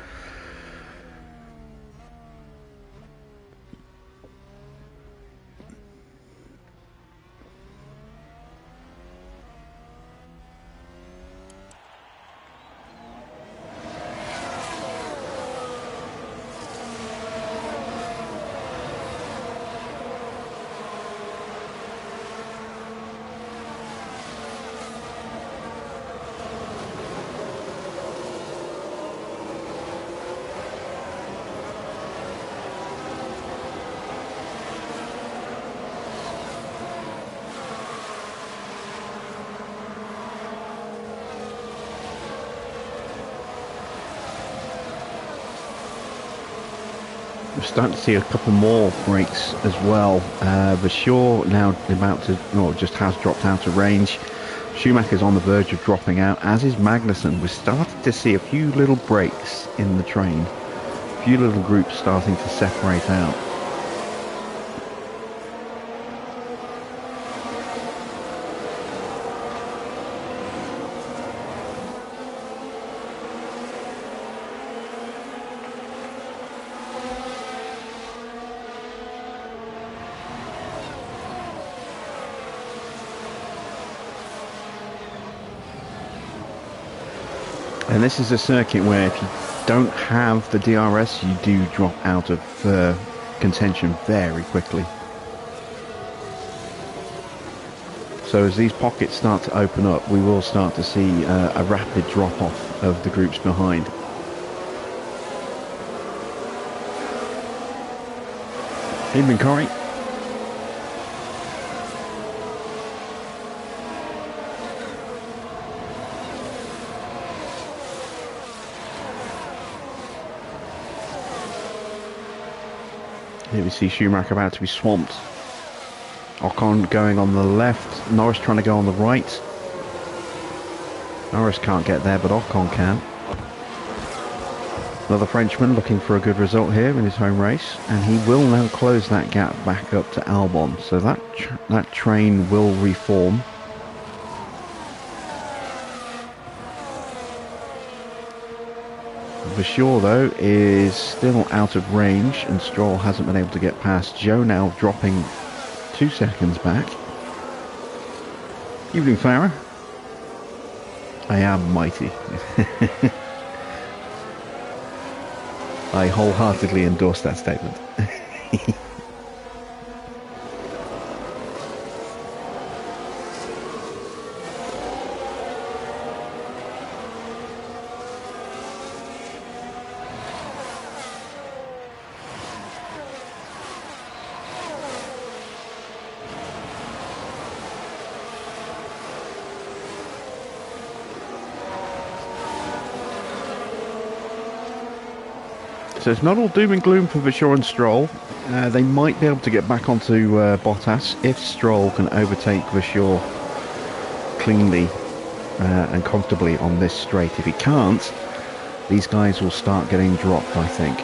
We're starting to see a couple more breaks as well. Vasseur now about to, or just has dropped out of range. Schumacher's on the verge of dropping out, as is Magnussen. We're starting to see a few little breaks in the train. A few little groups starting to separate out. And this is a circuit where if you don't have the DRS, you do drop out of contention very quickly. So as these pockets start to open up, we will start to see a rapid drop-off of the groups behind. Evening, Corey. Here we see Schumacher about to be swamped. Ocon going on the left, Norris trying to go on the right. Norris can't get there, but Ocon can. Another Frenchman looking for a good result here in his home race, and he will now close that gap back up to Albon. So that train will reform. Vasseur, though, is still out of range, and Stroll hasn't been able to get past. Joe now dropping 2 seconds back. Evening, Farah. I am mighty. I wholeheartedly endorse that statement. So it's not all doom and gloom for Vasseur and Stroll. They might be able to get back onto Bottas if Stroll can overtake Vasseur cleanly and comfortably on this straight. If he can't, these guys will start getting dropped, I think.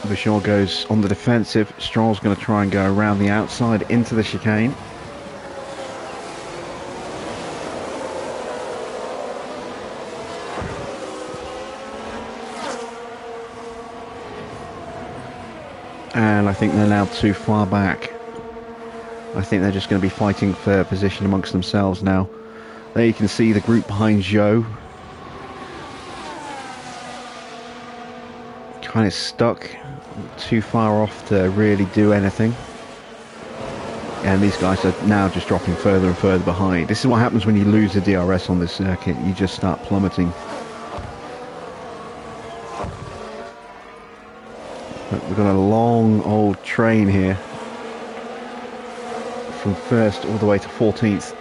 Vasseur goes on the defensive. Stroll's going to try and go around the outside into the chicane. And I think they're now too far back. I think they're just going to be fighting for position amongst themselves now. There you can see the group behind Joe. Kind of stuck. Too far off to really do anything. And these guys are now just dropping further and further behind. This is what happens when you lose the DRS on this circuit. You just start plummeting. We've got a long old train here from 1st all the way to 14th.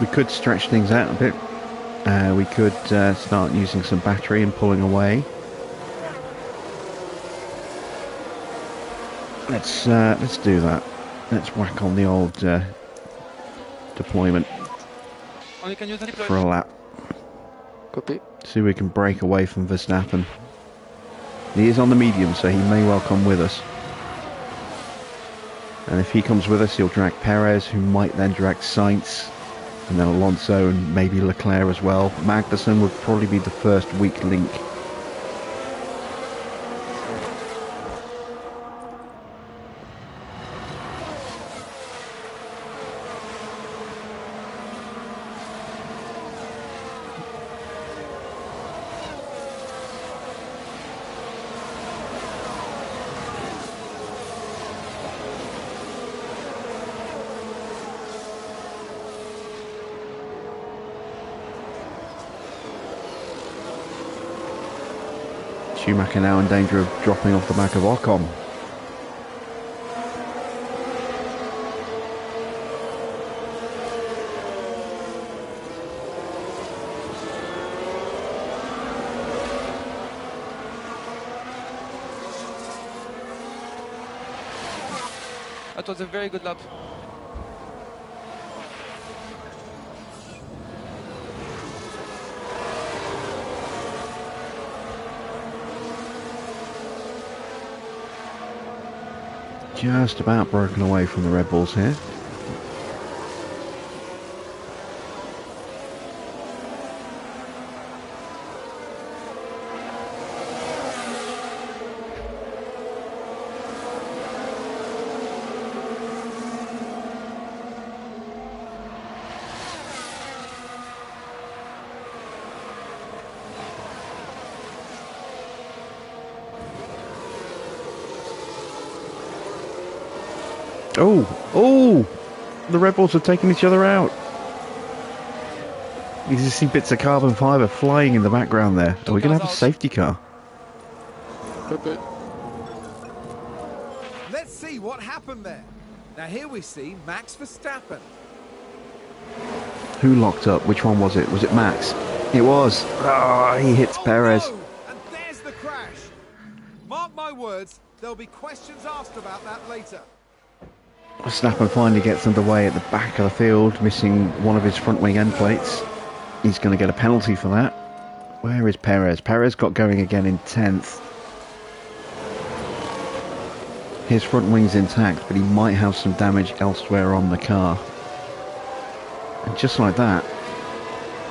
We could stretch things out a bit. We could start using some battery and pulling away. Let's do that. Let's whack on the old deployment for a lap. Copy. See if we can break away from Verstappen. He is on the medium, so he may well come with us. And if he comes with us, he'll drag Perez, who might then drag Sainz, and then Alonso and maybe Leclerc as well. Magnussen would probably be the first weak link. Schumacher now in danger of dropping off the back of Ocon. That was a very good lap. Just about broken away from the Red Bulls here. Oh! The Red Bulls have taken each other out. You can see bits of carbon fibre flying in the background there. Are we going to have a safety car? Okay. Let's see what happened there. Now here we see Max Verstappen. Who locked up? Which one was it? Was it Max? It was. Ah, he hits Perez. No! And there's the crash. Mark my words, there'll be questions asked about that later. Verstappen finally gets underway at the back of the field, missing one of his front wing end plates. He's going to get a penalty for that. Where is Perez? Perez got going again in 10th. His front wing's intact, but he might have some damage elsewhere on the car. And just like that,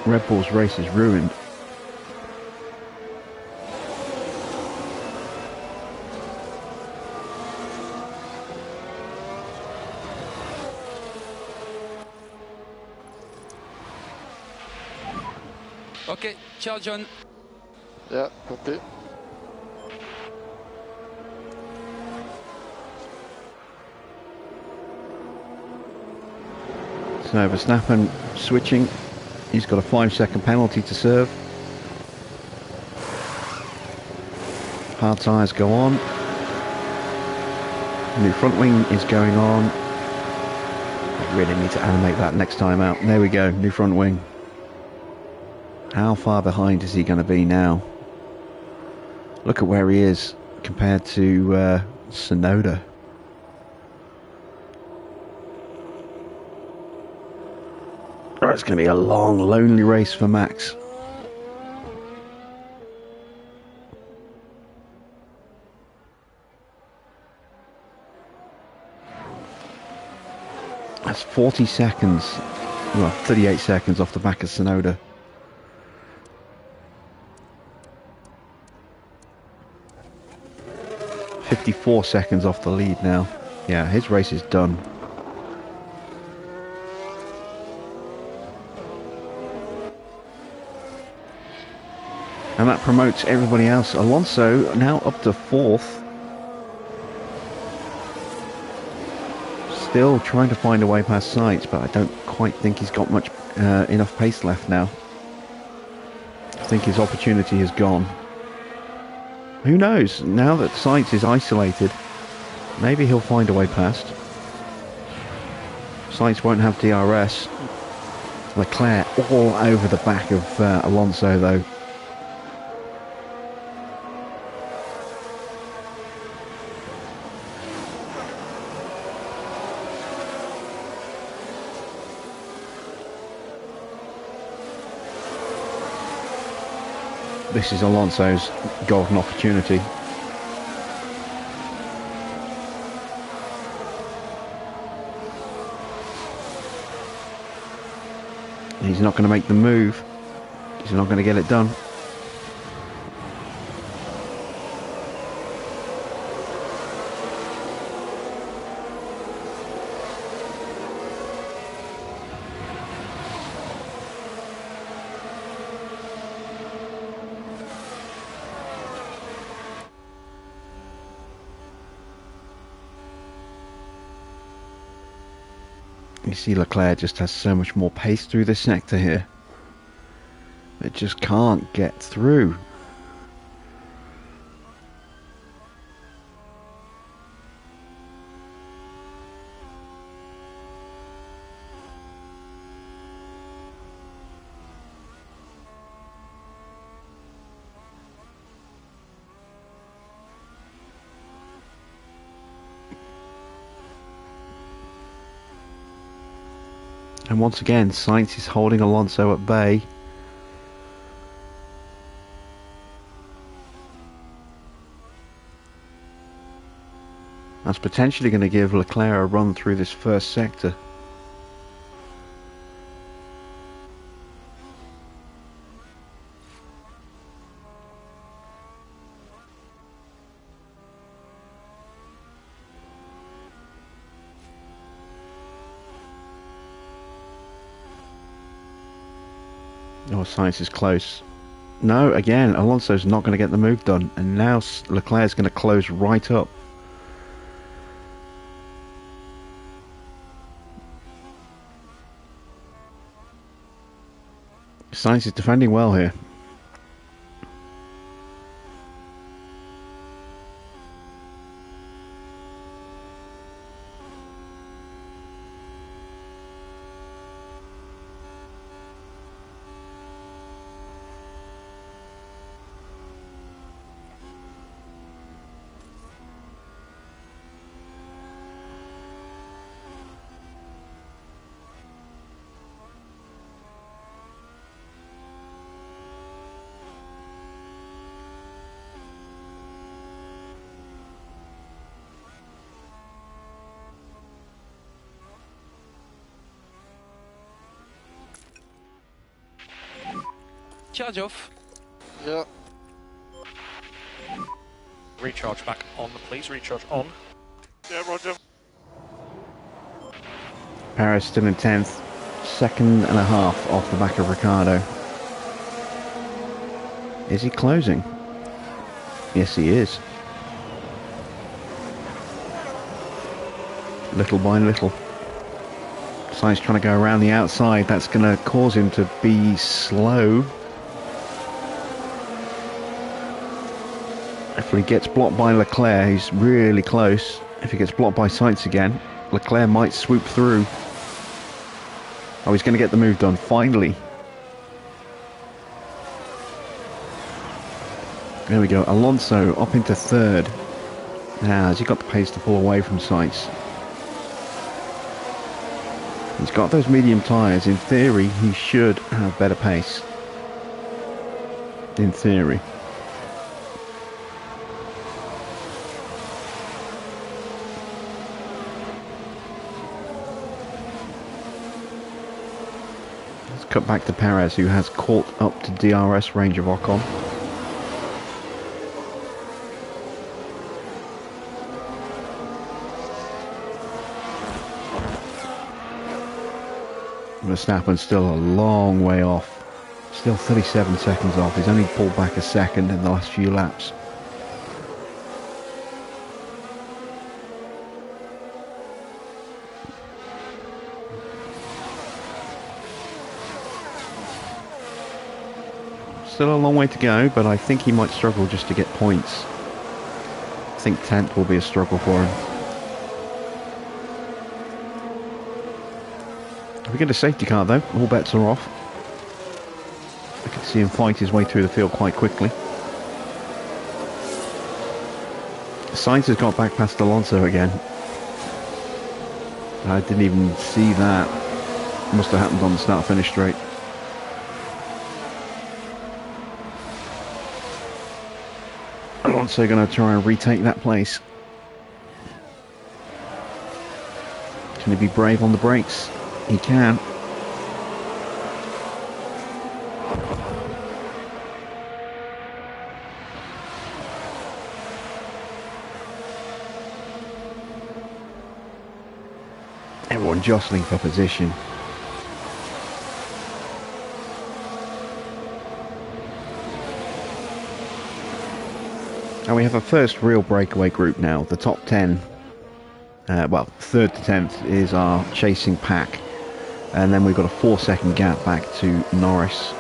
Red Bull's race is ruined. Okay, ciao John. Yeah, copy. So Verstappen switching. He's got a 5-second penalty to serve. Hard tyres go on. New front wing is going on. I really need to animate that next time out. There we go, new front wing. How far behind is he going to be now? Look at where he is compared to Tsunoda. Oh, it's going to be a long, lonely race for Max. That's 40 seconds, well, 38 seconds off the back of Tsunoda. .54 seconds off the lead now. Yeah, his race is done. And that promotes everybody else. Alonso now up to 4th. Still trying to find a way past Sainz, but I don't quite think he's got much enough pace left now. I think his opportunity has gone. Who knows? Now that Sainz is isolated, maybe he'll find a way past. Sainz won't have DRS. Leclerc all over the back of Alonso though. This is Alonso's golden opportunity. He's not going to make the move. He's not going to get it done. You see Leclerc just has so much more pace through this sector here. It just can't get through. And once again, Sainz is holding Alonso at bay. That's potentially going to give Leclerc a run through this first sector. Oh, Sainz is close. No, again, Alonso's not going to get the move done. And now Leclerc's going to close right up. Sainz is defending well here. recharge off. Yeah. Recharge back on, please. Recharge on. Yeah, roger. Paris still in 10th, second and a half off the back of Ricciardo. Is he closing? Yes, he is. Little by little. Sainz trying to go around the outside. That's going to cause him to be slow. If he gets blocked by Leclerc, he's really close. If he gets blocked by Sainz again, Leclerc might swoop through. Oh, he's going to get the move done, finally. There we go, Alonso up into third. Now, has he got the pace to pull away from Sainz? He's got those medium tyres. In theory, he should have better pace. In theory. Let's cut back to Perez, who has caught up to DRS range of Ocon. Verstappen's still a long way off. Still 37 seconds off. He's only pulled back a second in the last few laps. Still a long way to go, but I think he might struggle just to get points. I think 10th will be a struggle for him. If we get a safety car though, all bets are off. I can see him fight his way through the field quite quickly. Sainz has got back past Alonso again. I didn't even see that. Must have happened on the start-finish straight. Alonso going to try and retake that place. Can he be brave on the brakes? He can. Everyone jostling for position. And we have a first real breakaway group now. The top 10, well, 3rd to 10th is our chasing pack. And then we've got a 4-second gap back to Norris.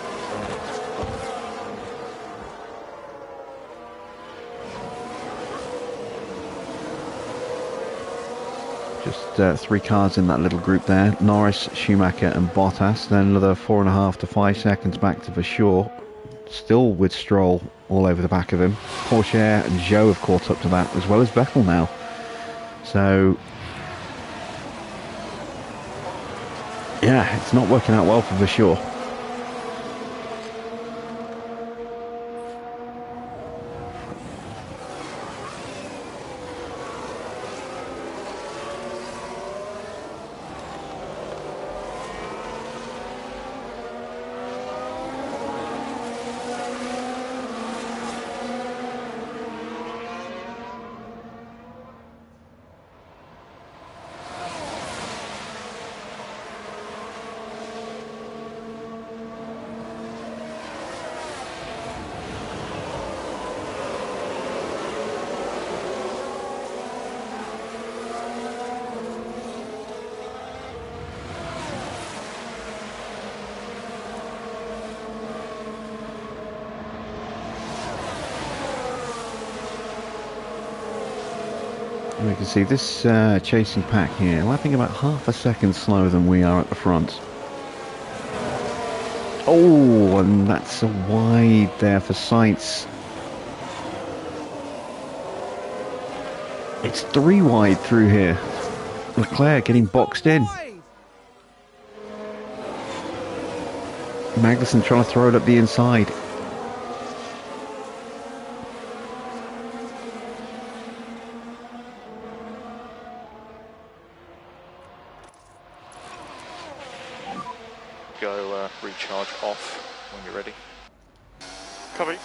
Just 3 cars in that little group there. Norris, Schumacher and Bottas. Then another 4.5 to 5 seconds back to Vasseur. Still with Stroll all over the back of him. Porsche and Zhou have caught up to that, as well as Vettel now. So yeah, it's not working out well for Vasseur. We can see this chasing pack here lapping about half a second slower than we are at the front. Oh, and that's a wide there for Sainz. It's 3 wide through here. Leclerc getting boxed in. Magnussen trying to throw it up the inside. Go recharge off when you're ready. Copy.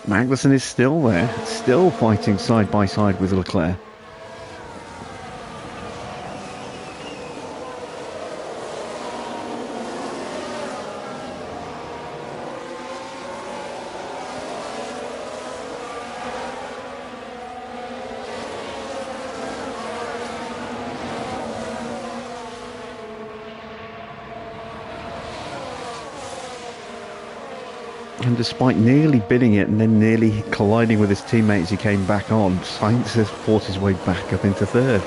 Magnussen is still there, still fighting side by side with Leclerc. And despite nearly bidding it and then nearly colliding with his teammates, he came back on. Sainz has forced his way back up into third.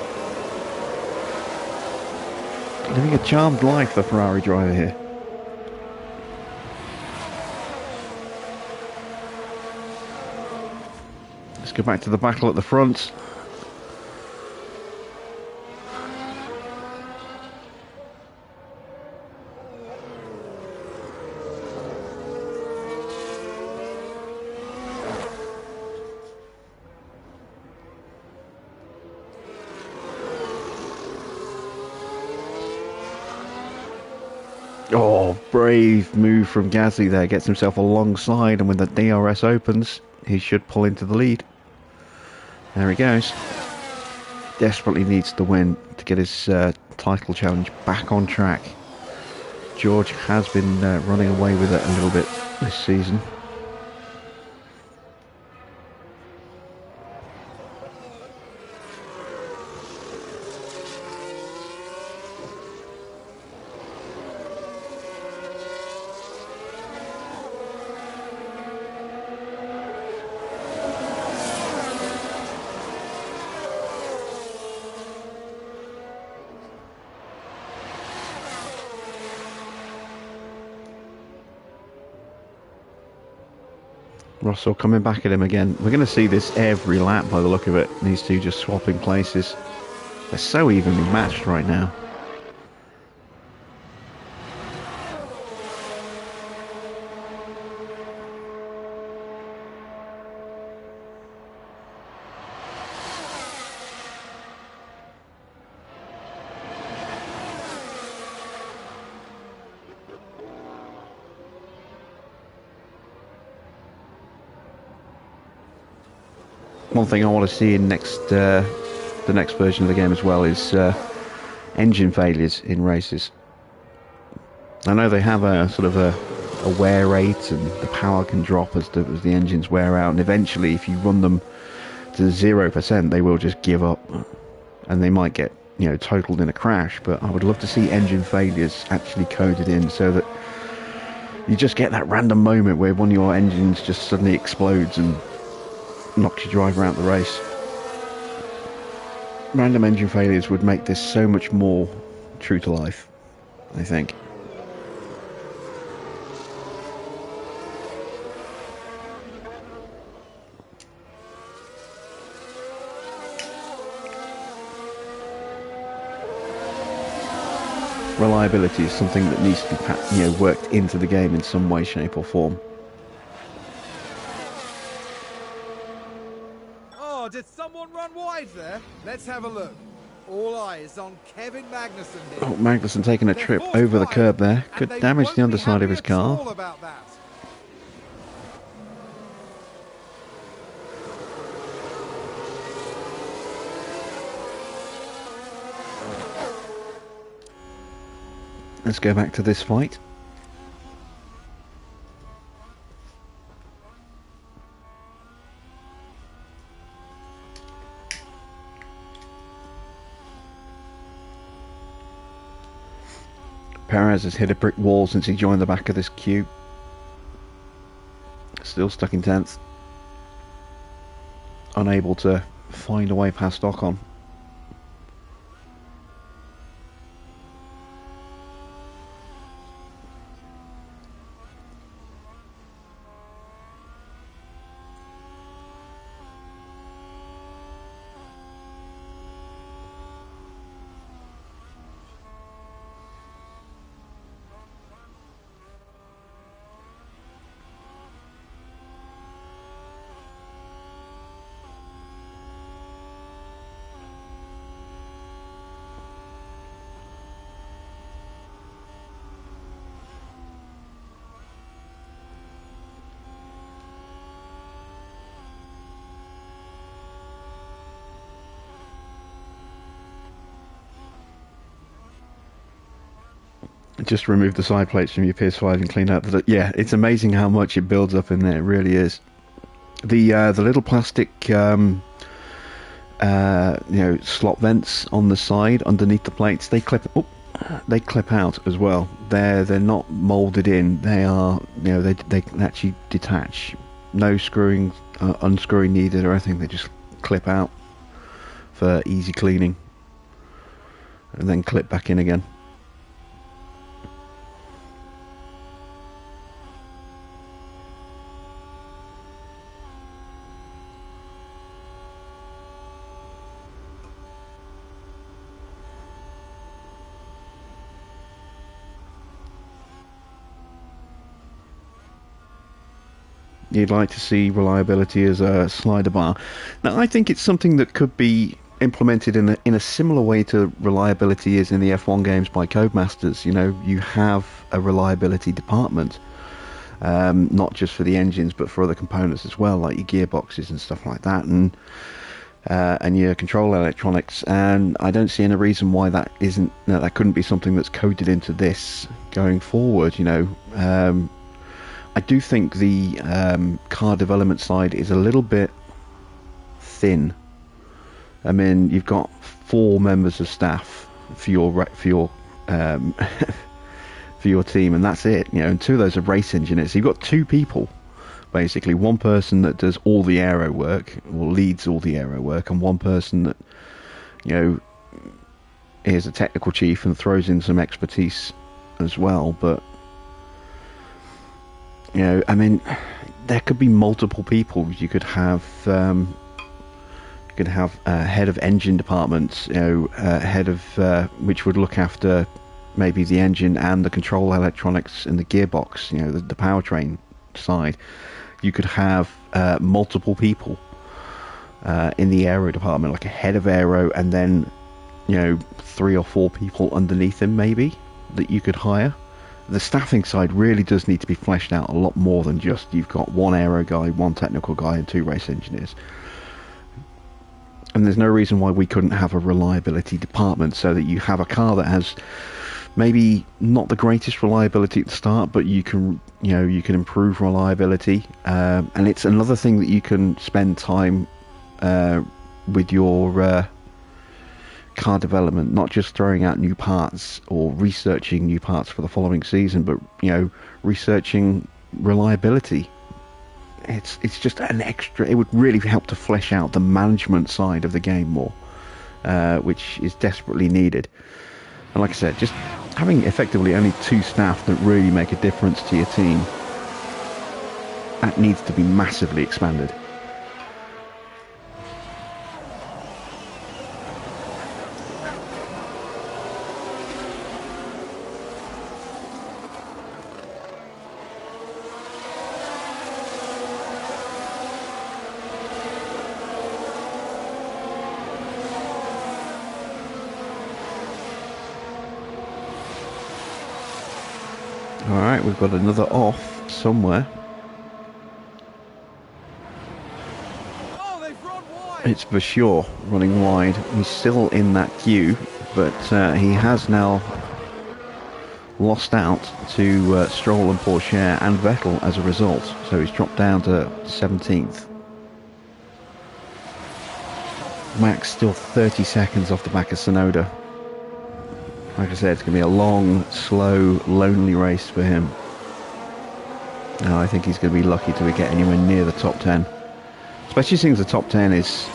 Living a charmed life, the Ferrari driver here. Let's go back to the battle at the front. Oh, brave move from Gasly there. Gets himself alongside, and when the DRS opens, he should pull into the lead. There he goes. Desperately needs to win to get his title challenge back on track. George has been running away with it a little bit this season. Russell coming back at him again. We're going to see this every lap by the look of it. These two just swapping places. They're so evenly matched right now. One thing I want to see in the next version of the game as well is engine failures in races. I know they have a sort of a wear rate, and the power can drop as the engines wear out, and eventually if you run them to 0%, they will just give up, and they might get, you know, totaled in a crash. But I would love to see engine failures actually coded in, so that you just get that random moment where one of your engines just suddenly explodes and knocks your driver out the race. Random engine failures would make this so much more true to life, I think. Reliability is something that needs to be, you know, worked into the game in some way, shape or form. Oh, did someone run wide there? Let's have a look. All eyes on Kevin Magnussen here. Oh, Magnussen taking a trip over the curb there. Could damage the underside of his car. All about that. Let's go back to this fight. Perez has hit a brick wall since he joined the back of this queue. Still stuck in 10th. Unable to find a way past Ocon. Just remove the side plates from your PS5 and clean out the... Yeah, it's amazing how much it builds up in there. It really is. The little plastic slot vents on the side underneath the plates, they clip out as well. They're not molded in. They are, they actually detach. No screwing, unscrewing needed or anything. They just clip out for easy cleaning and then clip back in again. You'd like to see reliability as a slider bar. Now, I think it's something that could be implemented in a similar way to reliability is in the F1 games by Codemasters. You have a reliability department, not just for the engines, but for other components as well, like your gearboxes and stuff like that, and your control electronics. And I don't see any reason why that couldn't be something that's coded into this going forward. I do think the car development side is a little bit thin. I mean, you've got 4 members of staff for your for your team, and that's it. And 2 of those are race engineers. So you've got 2 people, basically. One person that does all the aero work, or leads all the aero work, and one person that, is a technical chief and throws in some expertise as well. But I mean, there could be multiple people. You could have a head of engine departments, head of which would look after maybe the engine and the control electronics and the gearbox, the powertrain side. You could have multiple people in the aero department, like a head of aero, and then 3 or 4 people underneath him, maybe, that you could hire. The staffing side really does need to be fleshed out a lot more than just you've got 1 aero guy, 1 technical guy, and 2 race engineers. And there's no reason why we couldn't have a reliability department, so that you have a car that has maybe not the greatest reliability at the start, but you can improve reliability. And it's another thing that you can spend time with your car development, not just throwing out new parts or researching new parts for the following season, but researching reliability. It's just an extra. It would really help to flesh out the management side of the game more, which is desperately needed. And like I said, just having effectively only 2 staff that really make a difference to your team, that needs to be massively expanded. Alright, we've got another off somewhere. It's for sure running wide. He's still in that queue, but he has now lost out to Stroll and Pourchaire and Vettel as a result. So he's dropped down to 17th. Max still 30 seconds off the back of Tsunoda. Like I said, it's going to be a long, slow, lonely race for him. Now, I think he's going to be lucky to get anywhere near the top 10. Especially since the top 10 is,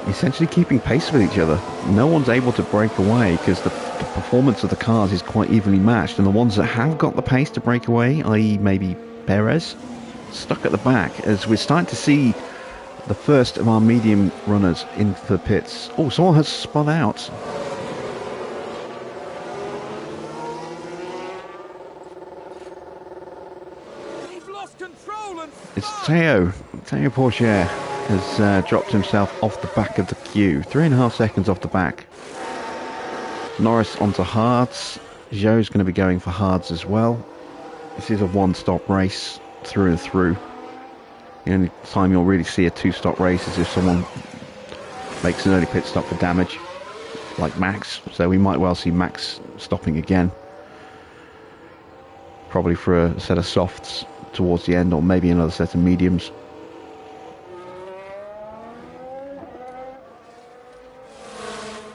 essentially keeping pace with each other. No one's able to break away because the performance of the cars is quite evenly matched. And the ones that have got the pace to break away, i.e. maybe Perez, stuck at the back, as we're starting to see the first of our medium runners in for pits. Oh, someone has spun out. It's Teo Pourchaire has dropped himself off the back of the queue. 3.5 seconds off the back. Norris onto hards. Zhou's going to be going for hards as well. This is a 1-stop race through and through. The only time you'll really see a 2-stop race is if someone makes an early pit stop for damage, like Max. So we might well see Max stopping again. Probably for a set of softs towards the end, or maybe another set of mediums.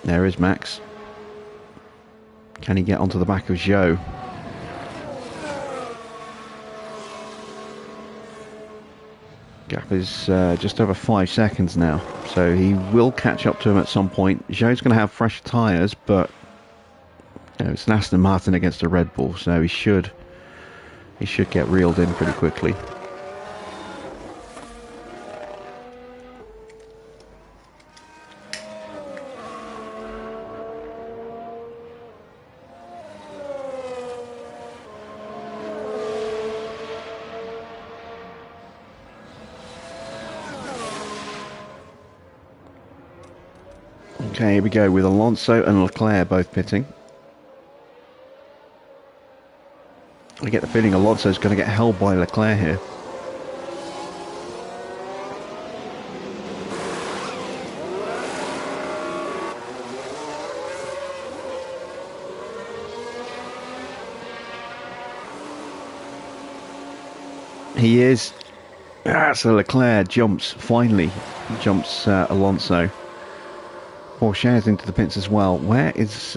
There is Max. Can he get onto the back of Zhou? Gap is just over 5 seconds now, so he will catch up to him at some point. Zhou's going to have fresh tyres, but you know, it's an Aston Martin against a Red Bull, so he should get reeled in pretty quickly. Okay, here we go with Alonso and Leclerc both pitting. I get the feeling Alonso's going to get held by Leclerc here. He is. So Leclerc finally jumps Alonso. Porsche into the pits as well. Where is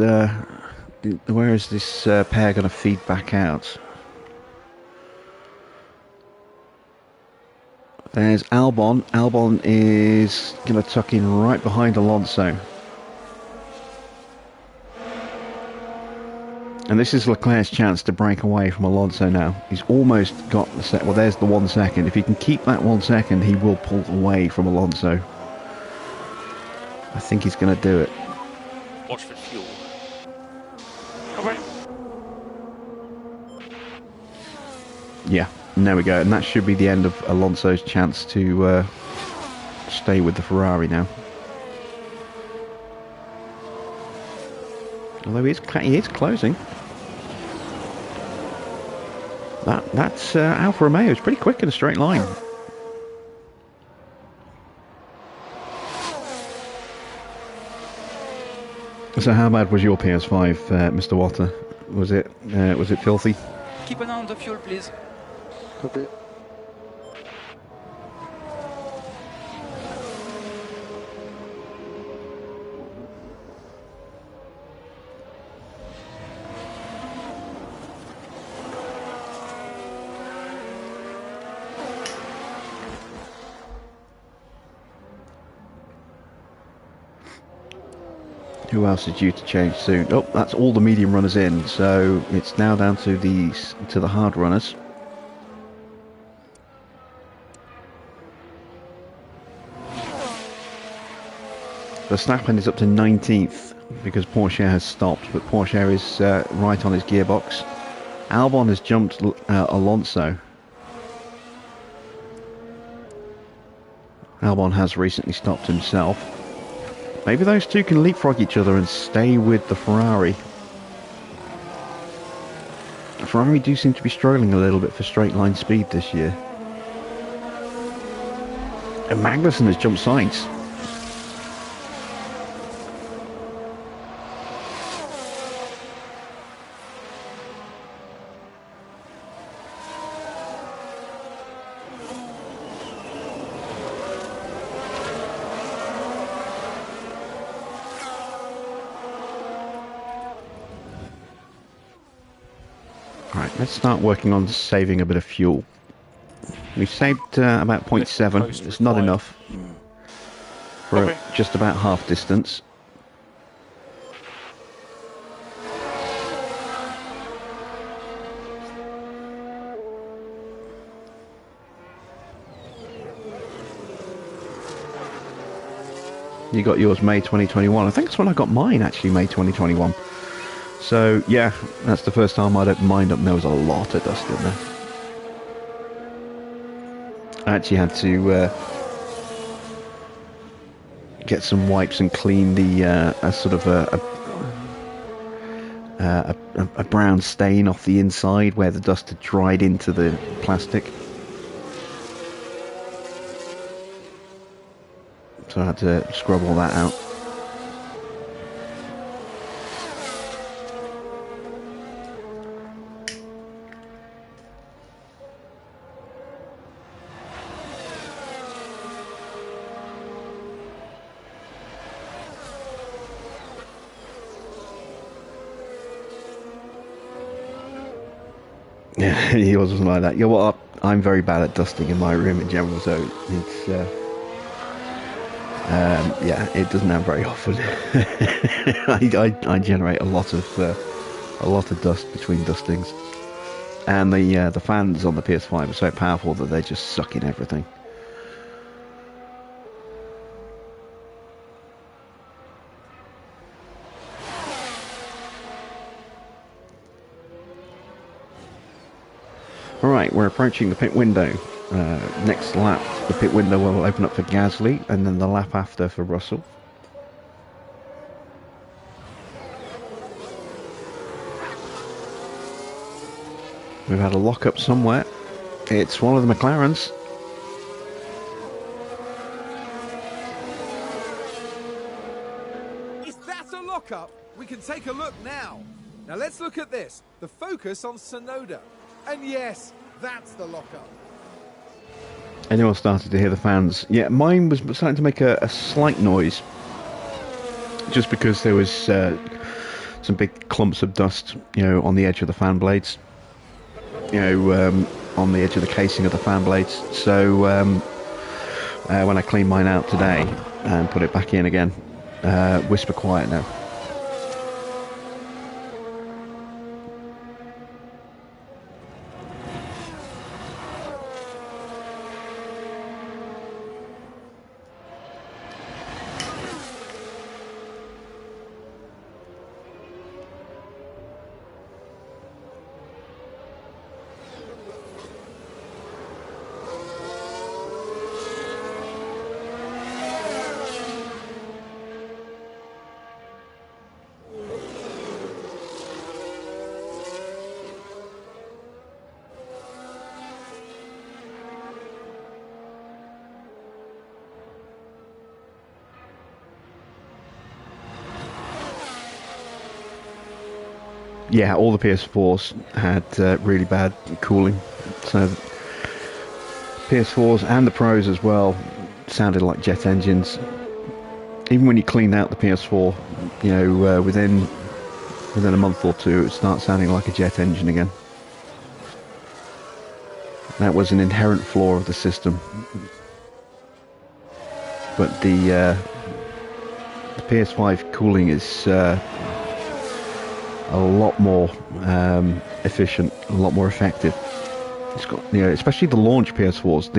this pair going to feed back out? There's Albon. Albon is going to tuck in right behind Alonso. And this is Leclerc's chance to break away from Alonso now. He's almost got the set. Well, there's the 1 second. If he can keep that 1 second, he will pull away from Alonso. I think he's going to do it. Watch for fuel. Okay. Yeah, and there we go. And that should be the end of Alonso's chance to stay with the Ferrari now. Although he is closing. That's Alfa Romeo. It's pretty quick in a straight line. So how bad was your PS5, Mr. Water? Was it filthy? Keep an eye on the fuel, please. Copy. Who else is due to change soon? Oh, that's all the medium runners in, so it's now down to the hard runners. Verstappen is up to 19th because Porsche has stopped, but Porsche is right on his gearbox. Albon has jumped Alonso. Albon has recently stopped himself. Maybe those two can leapfrog each other and stay with the Ferrari. The Ferrari do seem to be struggling a little bit for straight line speed this year. And Magnussen has jumped Sainz. Let's start working on saving a bit of fuel. We've saved about 0.7. It's not enough for just about half distance. You got yours May 2021. I think that's when I got mine, actually, May 2021. So, yeah, that's the first time I'd opened mine up and there was a lot of dust in there. I actually had to get some wipes and clean the a sort of a brown stain off the inside where the dust had dried into the plastic. So I had to scrub all that out. Yeah, he wasn't like that. You know what? I'm very bad at dusting in my room in general, so it's yeah, it doesn't happen very often. I generate a lot of dust between dustings, and the fans on the PS5 are so powerful that they just suck in everything. Alright, we're approaching the pit window. Next lap, the pit window will open up for Gasly, and then the lap after for Russell. We've had a lock-up somewhere. It's one of the McLarens. Is that a lock-up? We can take a look now. Now let's look at this. The focus on Sonoda. And yes, that's the lock-up. Anyone started to hear the fans? Yeah, mine was starting to make a slight noise. Just because there was some big clumps of dust, on the edge of the fan blades. On the edge of the casing of the fan blades. So when I cleaned mine out today and put it back in again, whisper quiet now. Yeah, all the PS4s had really bad cooling, so PS4s and the Pros as well sounded like jet engines. Even when you cleaned out the PS4, within a month or two, it starts sounding like a jet engine again. That was an inherent flaw of the system, but the PS5 cooling is a lot more efficient, a lot more effective. It's got, especially the launch PS4s,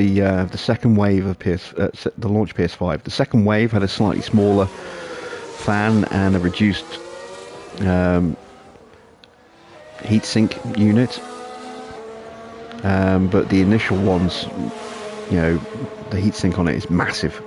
the second wave of the launch PS5. The second wave had a slightly smaller fan and a reduced heatsink unit, but the initial ones, the heatsink on it is massive.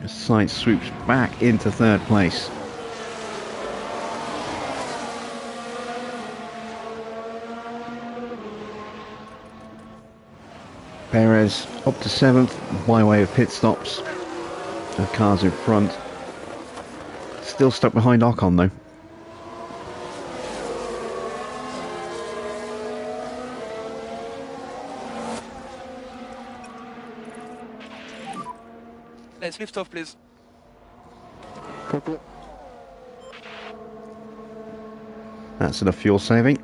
Sainz swoops back into third place. Perez up to 7th by way of pit stops. The cars in front. Still stuck behind Ocon though. Let's lift off, please. Copy. That's enough fuel saving.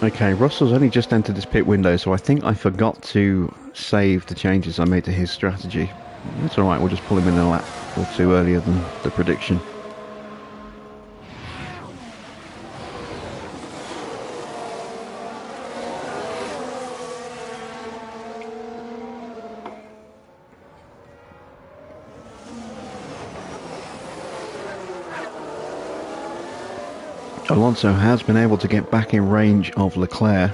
Okay, Russell's only just entered this pit window, so I think I forgot to save the changes I made to his strategy. That's alright, we'll just pull him in a lap or two earlier than the prediction. Alonso has been able to get back in range of Leclerc,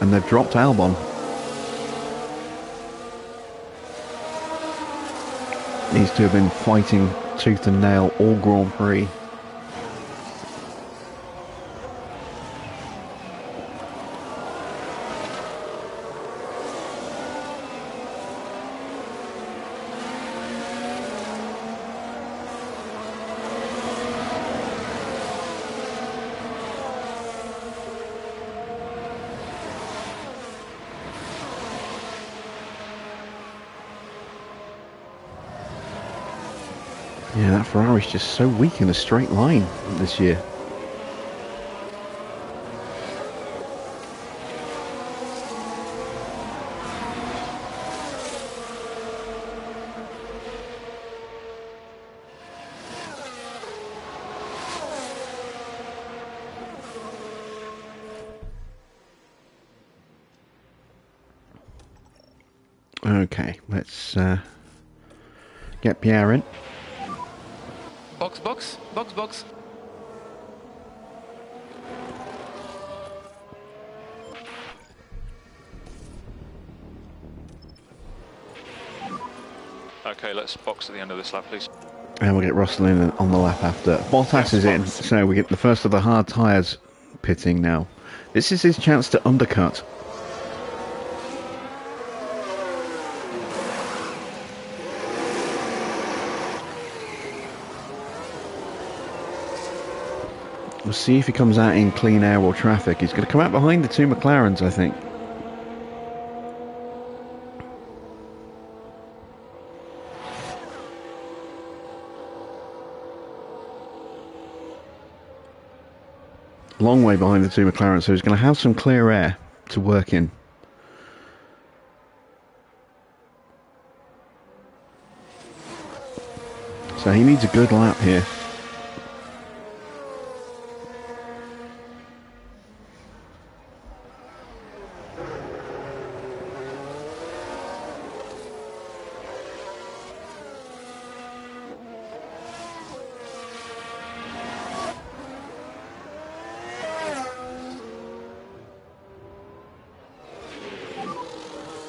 and they've dropped Albon. These two have been fighting tooth and nail all Grand Prix. Yeah, that Ferrari's just so weak in a straight line this year. Okay, let's get Pierre in. Box, box, box, box. Okay, let's box at the end of this lap, please. And we'll get Russell in on the lap after. Bottas is in, so we get the first of the hard tyres pitting now. This is his chance to undercut. We'll see if he comes out in clean air or traffic. He's going to come out behind the two McLarens, I think. Long way behind the two McLarens, so he's going to have some clear air to work in. So he needs a good lap here.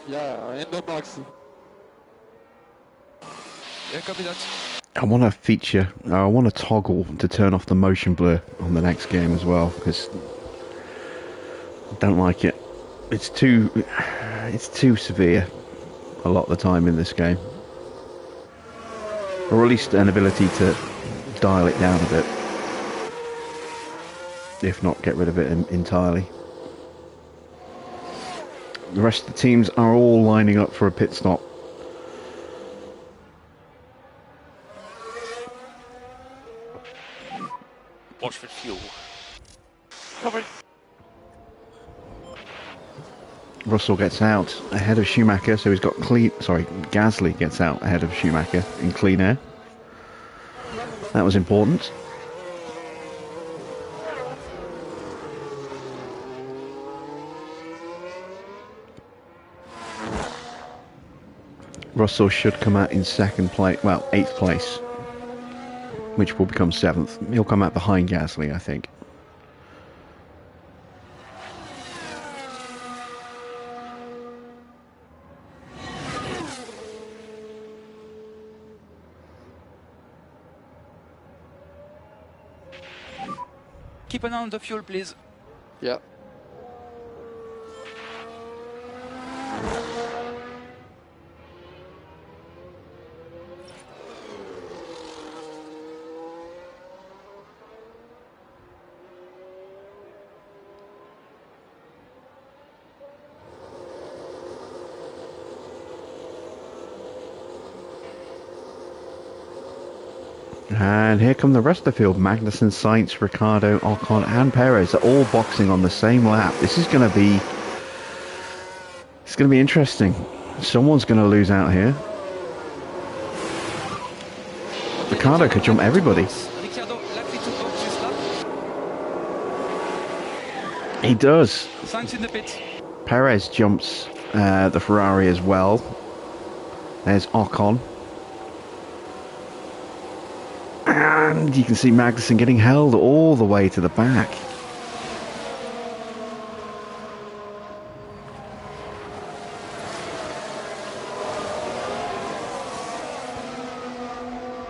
Yeah, in the box. Yeah, copy that. I want to feature, I want to toggle to turn off the motion blur on the next game as well, because I don't like it. It's too severe a lot of the time in this game. Or at least an ability to dial it down a bit. If not, get rid of it entirely. The rest of the teams are all lining up for a pit stop. Watch for fuel. Copy. Russell gets out ahead of Schumacher, so he's got clean. Sorry, Gasly gets out ahead of Schumacher in clean air. That was important. Russell should come out in second place, well, 8th place, which will become 7th. He'll come out behind Gasly, I think. Keep an eye on the fuel, please. Yeah. And here come the rest of the field. Magnussen, Sainz, Ricciardo, Ocon and Perez are all boxing on the same lap. This is going to be... It's going to be interesting. Someone's going to lose out here. Ricciardo could jump everybody. He does. Perez jumps the Ferrari as well. There's Ocon. And you can see Magnussen getting held all the way to the back.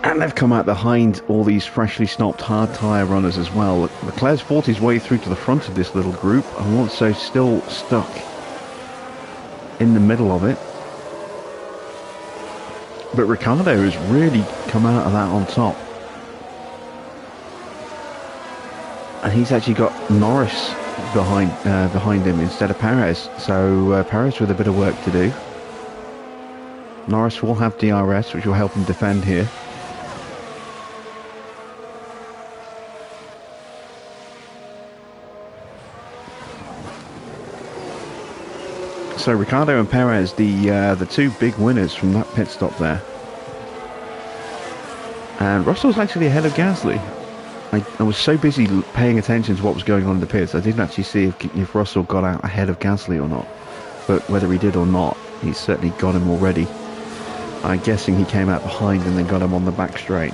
And they've come out behind all these freshly snopped hard tyre runners as well. Leclerc's fought his way through to the front of this little group. Alonso still stuck in the middle of it. But Ricciardo has really come out of that on top. And he's actually got Norris behind him instead of Perez. So Perez with a bit of work to do. Norris will have DRS, which will help him defend here. So Ricciardo and Perez, the two big winners from that pit stop there. And Russell's actually ahead of Gasly. I was so busy paying attention to what was going on in the pits, I didn't actually see if Russell got out ahead of Gasly or not. But whether he did or not, he's certainly got him already. I'm guessing he came out behind and then got him on the back straight.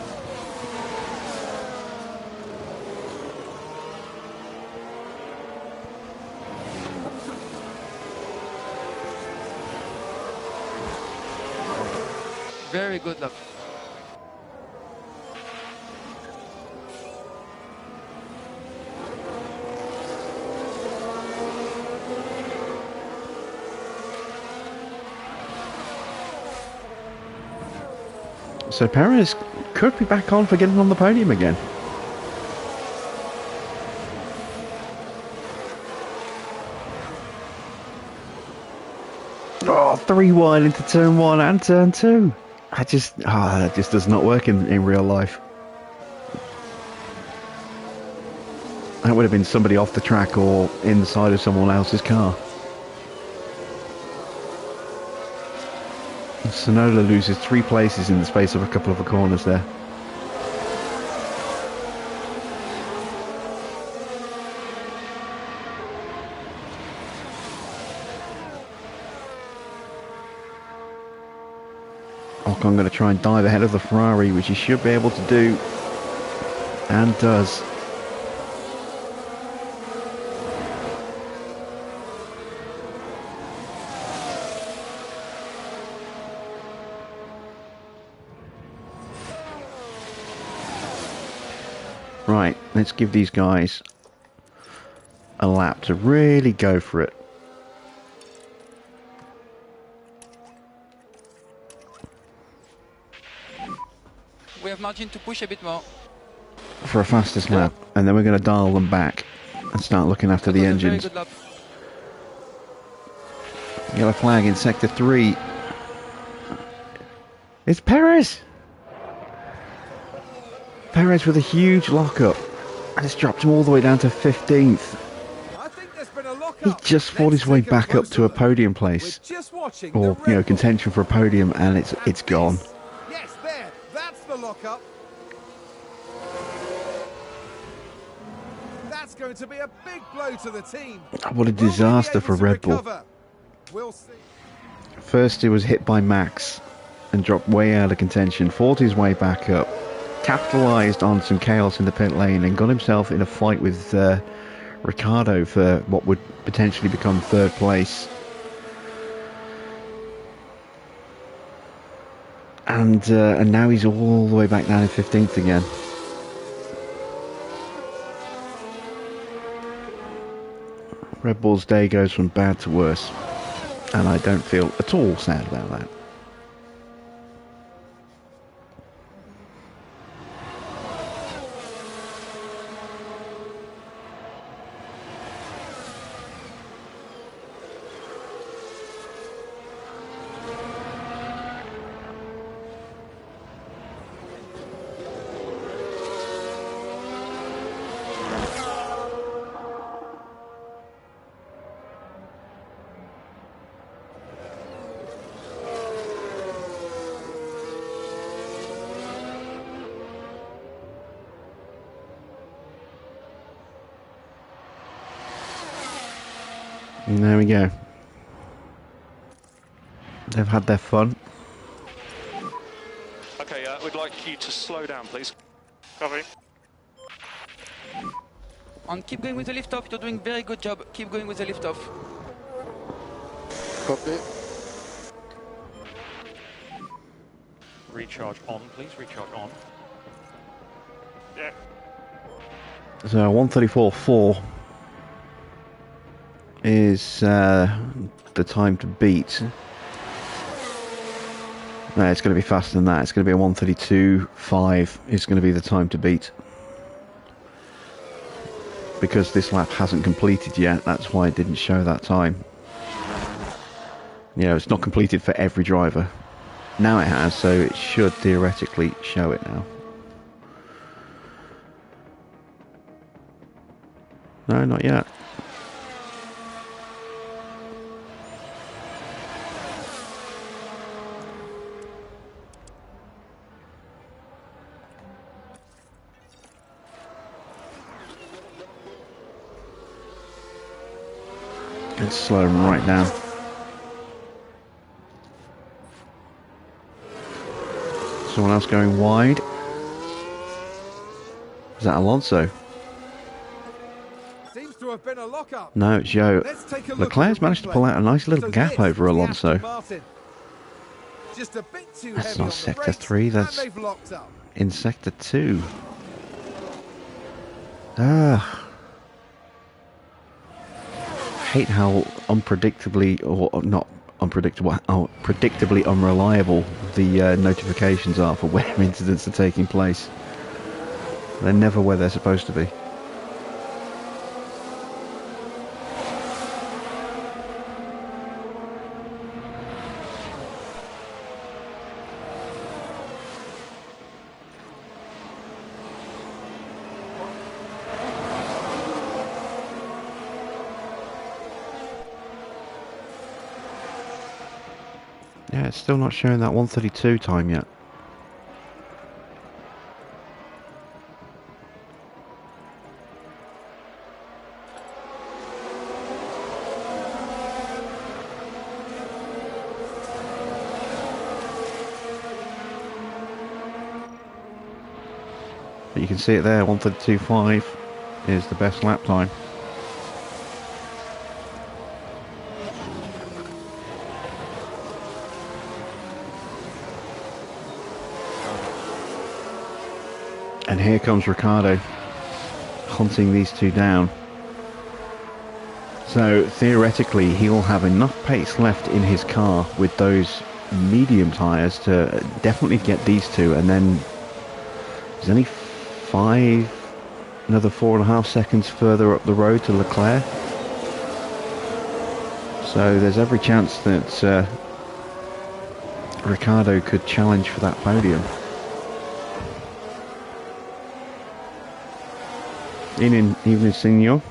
Very good luck. So Perez could be back on for getting on the podium again. Oh, 3 wide into turn 1 and turn 2. That just does not work in real life. That would have been somebody off the track or inside of someone else's car. Sonoda loses 3 places in the space of a couple of corners there. Ocon going to try and dive ahead of the Ferrari, which he should be able to do, and does. Right, let's give these guys a lap to really go for it. We have margin to push a bit more. For a fastest lap, and then we're going to dial them back and start looking after the engines. Yellow flag in sector 3. It's Perez! Perez with a huge lockup, and it's dropped him all the way down to 15th. I think there's been a lock He up. just fought his way back up to a podium place, or contention for a podium, and it's gone. Yes, there. That's the lock up. That's going to be a big blow to the team. What a disaster for Red Bull. We'll see. First he was hit by Max and dropped way out of contention, fought his way back up, capitalised on some chaos in the pit lane and got himself in a fight with Ricciardo for what would potentially become 3rd place. And now he's all the way back down in 15th again. Red Bull's day goes from bad to worse, and I don't feel at all sad about that. And there we go. They've had their fun. Okay, we'd like you to slow down, please. Copy. And keep going with the lift off. You're doing very good job. Keep going with the lift off. Copy. Recharge on, please. Recharge on. Yeah. So 1:34.4 is the time to beat. No, it's going to be faster than that. It's going to be a 1:32.5 is going to be the time to beat. Because this lap hasn't completed yet, that's why it didn't show that time. You know, it's not completed for every driver. Now it has, so it should theoretically show it now. No, not yet. Let's slow them right down. Someone else going wide. Is that Alonso? Seems to have been a lock-up. No, it's Joe. Let's take a look Leclerc's at the managed to replay. pull out a nice little So gap this over is the Alonso. Aston Martin. Just a bit too That's heavy not on the sector brakes, 3, that's and they've locked up. in sector 2. Ah. Hate how unpredictably, or not unpredictable, how predictably unreliable the notifications are for where incidents are taking place. They're never where they're supposed to be. Yeah, it's still not showing that 1:32 time yet. But you can see it there, 1:32.5 is the best lap time. And here comes Riccardo, hunting these two down. So theoretically he'll have enough pace left in his car with those medium tyres to definitely get these two, and then there's only another 4.5 seconds further up the road to Leclerc. So there's every chance that Riccardo could challenge for that podium. Evening, Signor.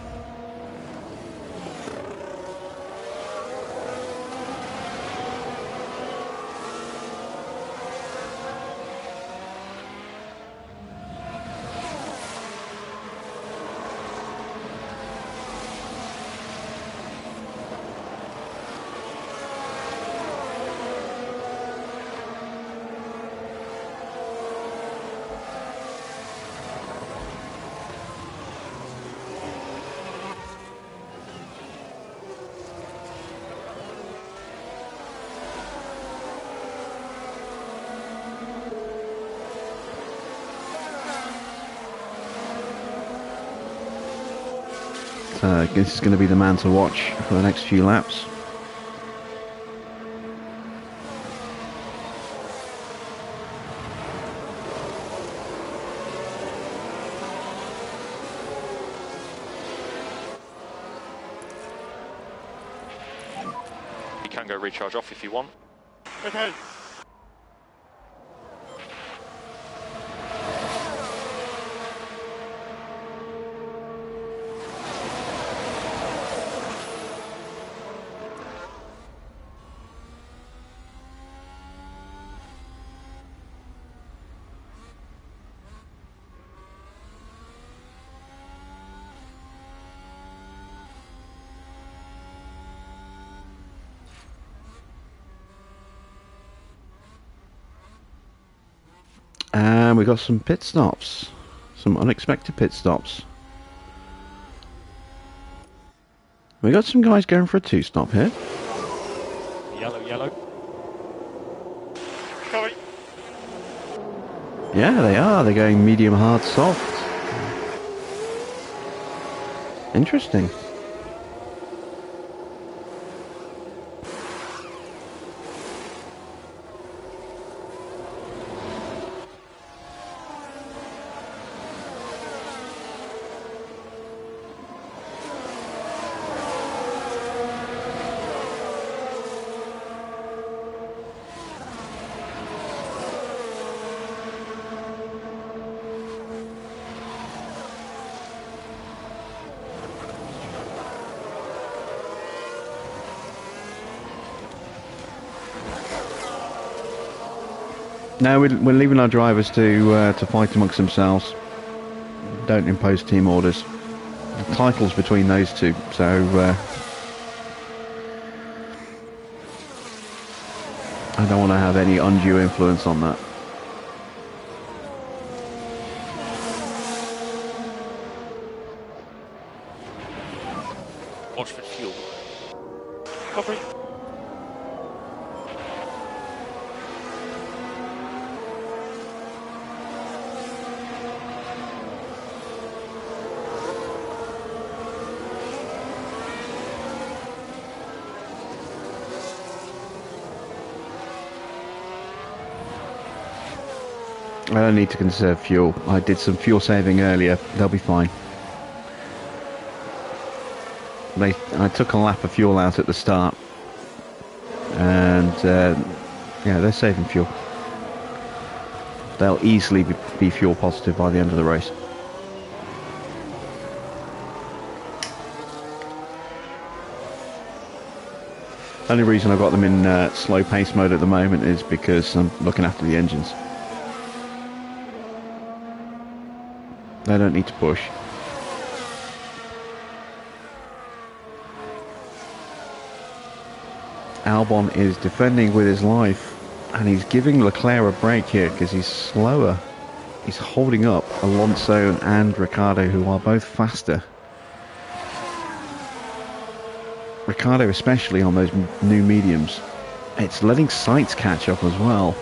This is going to be the man to watch for the next few laps. You can go recharge off if you want. Okay. And we got some pit stops. Some unexpected pit stops. We got some guys going for a 2-stop here. Yellow, yellow. Copy. Yeah, they are. They're going medium, hard, soft. Interesting. No, we're leaving our drivers to fight amongst themselves. Don't impose team orders. The title's between those two, so I don't want to have any undue influence on that. Watch for fuel. Copy. I don't need to conserve fuel. I did some fuel saving earlier. They'll be fine. I took a lap of fuel out at the start, and yeah, they're saving fuel. They'll easily be fuel positive by the end of the race. Only reason I've got them in slow pace mode at the moment is because I'm looking after the engines. They don't need to push. Albon is defending with his life, and he's giving Leclerc a break here because he's slower. He's holding up Alonso and Ricciardo, who are both faster. Ricciardo especially on those new mediums. It's letting Sainz catch up as well.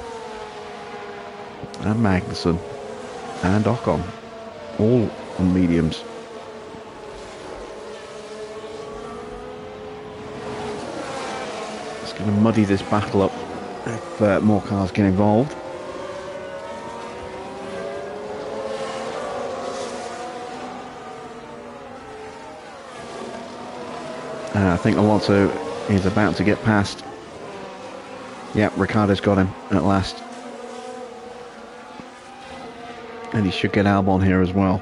And Magnussen. And Ocon. All on mediums. It's going to muddy this battle up if more cars get involved. I think Alonso is about to get past. Yep, Ricciardo's got him at last. And he should get Albon here as well.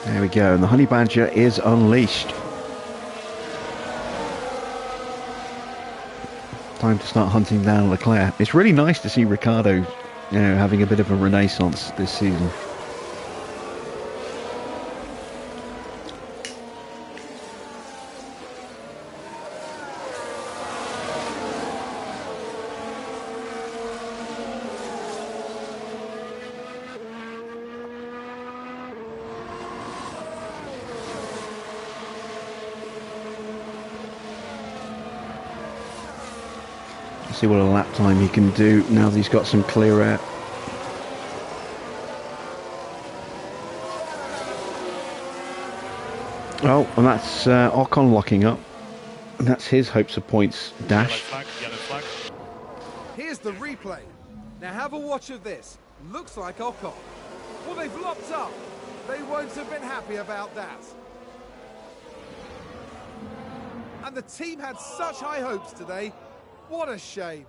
There we go, and the Honey Badger is unleashed. Time to start hunting down Leclerc. It's really nice to see Ricciardo, you know, having a bit of a renaissance this season. See what a lap time he can do now that he's got some clear air. Oh, and that's Ocon locking up. And that's his hopes of points dash. Yellow flag. Here's the replay. Now have a watch of this. Looks like Ocon. Well, they've locked up. They won't have been happy about that. And the team had such high hopes today. What a shame.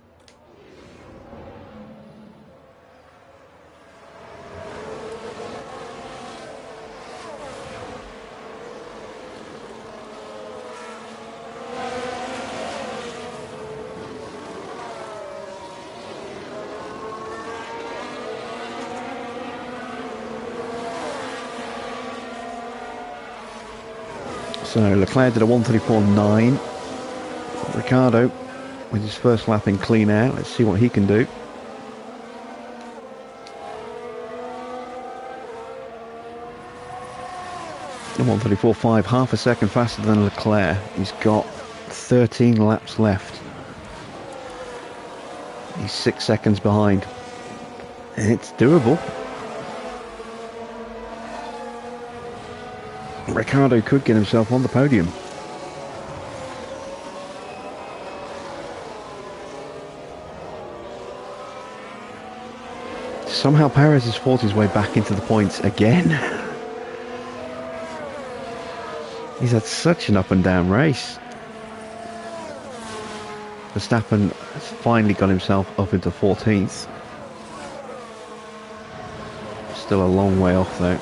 So Leclerc did a 1:34.9. Ricciardo with his first lap in clean air. Let's see what he can do. And 1:34.5, half a second faster than Leclerc. He's got 13 laps left. He's 6 seconds behind. It's doable. Ricciardo could get himself on the podium. Somehow Perez has fought his way back into the points again. He's had such an up and down race. Verstappen has finally got himself up into 14th. Still a long way off though.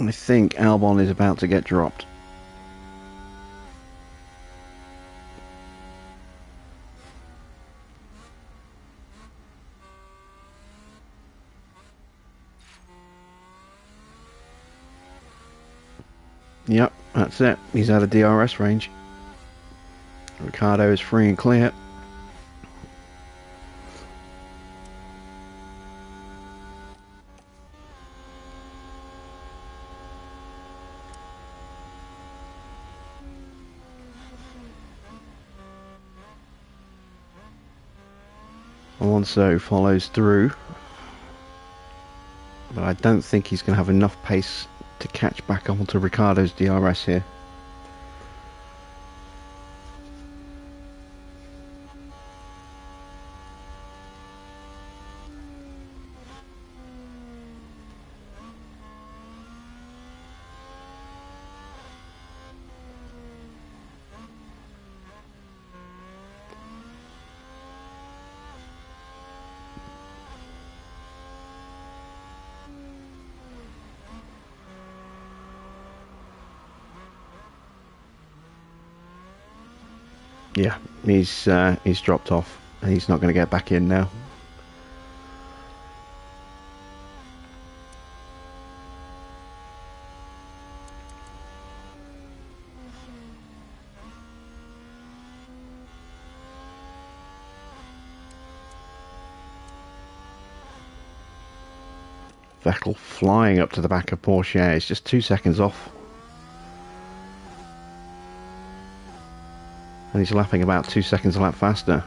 I think Albon is about to get dropped. Yep, that's it. He's out of DRS range. Ricciardo is free and clear. Alonso follows through, but I don't think he's going to have enough pace to catch back onto Ricciardo's DRS here. Yeah, he's dropped off. He's not going to get back in now. Vettel flying up to the back of Porsche. It's just 2 seconds off. And he's lapping about 2 seconds a lap faster.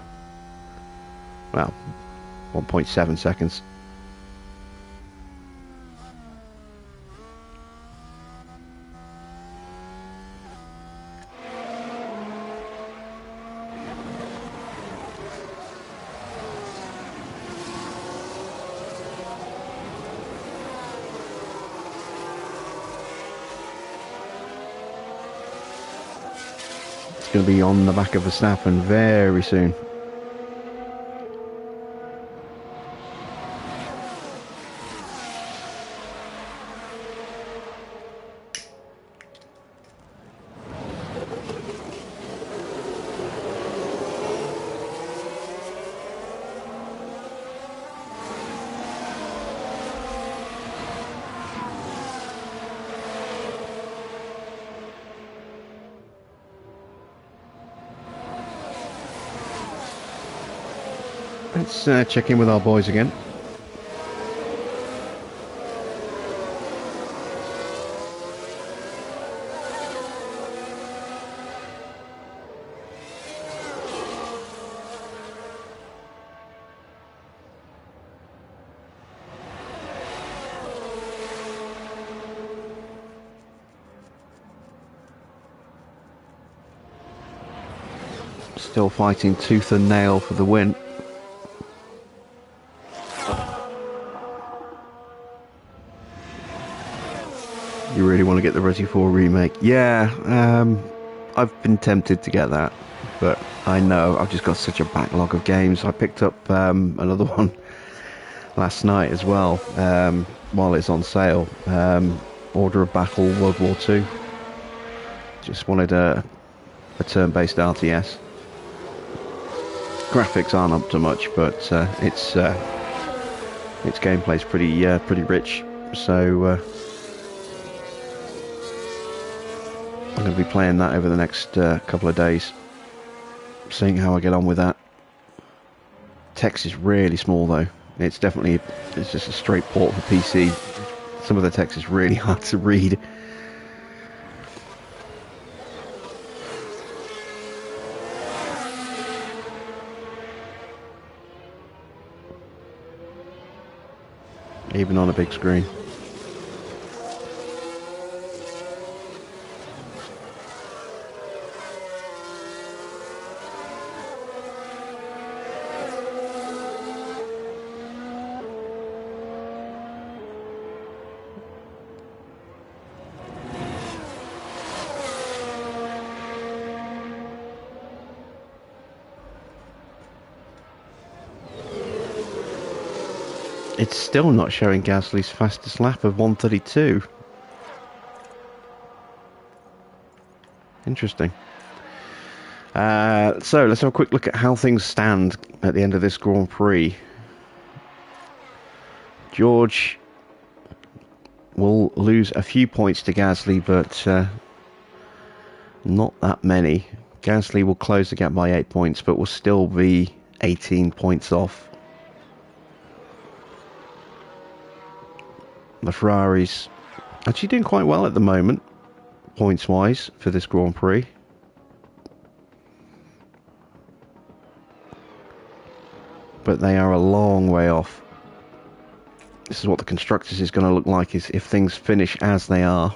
Well, 1.7 seconds. Going to be on the back of Verstappen very soon. Let's check in with our boys again. Still fighting tooth and nail for the win. You really want to get the Resi 4 remake? Yeah, I've been tempted to get that, but I know I've just got such a backlog of games. I picked up another one last night as well, while it's on sale. Order of Battle World War II. Just wanted a turn-based RTS. Graphics aren't up to much, but its gameplay's pretty rich. So I'm going to be playing that over the next couple of days, seeing how I get on with that. Text is really small though. It's just a straight port for PC. Some of the text is really hard to read. Even on a big screen. It's still not showing Gasly's fastest lap of 1:32. Interesting. So let's have a quick look at how things stand at the end of this Grand Prix. George will lose a few points to Gasly, but not that many. Gasly will close the gap by 8 points, but will still be 18 points off. The Ferraris actually doing quite well at the moment, points-wise, for this Grand Prix. But they are a long way off. This is what the Constructors is going to look like is if things finish as they are.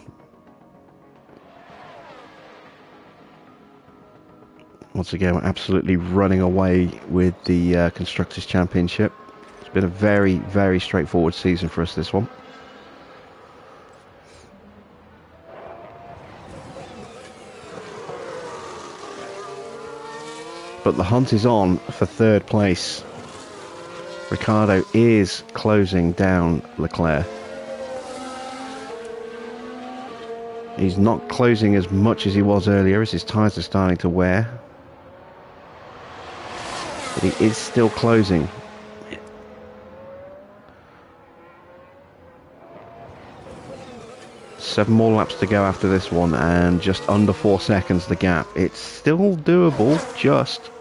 Once again, we're absolutely running away with the Constructors' Championship. It's been a very, very straightforward season for us, this one. But the hunt is on for third place. Ricciardo is closing down Leclerc. He's not closing as much as he was earlier as his tyres are starting to wear. But he is still closing. Seven more laps to go after this one, and just under 4 seconds the gap. It's still doable, just.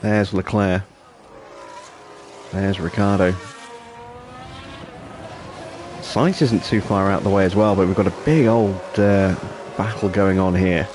There's Leclerc. There's Ricciardo. Sainz isn't too far out the way as well, but we've got a big old battle going on here.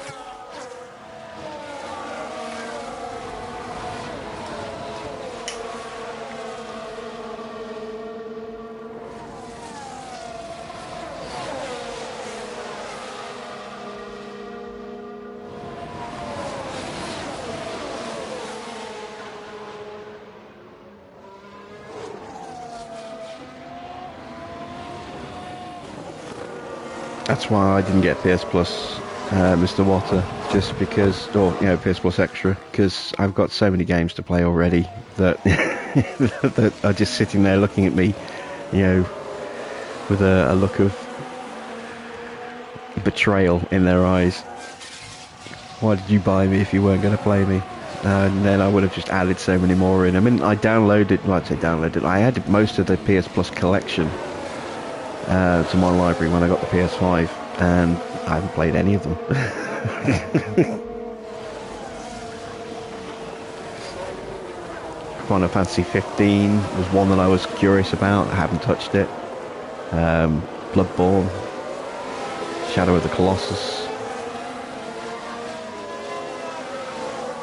That's why I didn't get PS Plus, Mr. Water, just because, or you know, PS Plus Extra, because I've got so many games to play already that that are just sitting there looking at me, you know, with a look of betrayal in their eyes. Why did you buy me if you weren't going to play me? And then I would have just added so many more in. I mean, I downloaded, well, I'd say downloaded, I added most of the PS Plus collection to my library when I got the PS5, and I haven't played any of them. Final Fantasy 15 was one that I was curious about. I haven't touched it. Bloodborne, Shadow of the Colossus,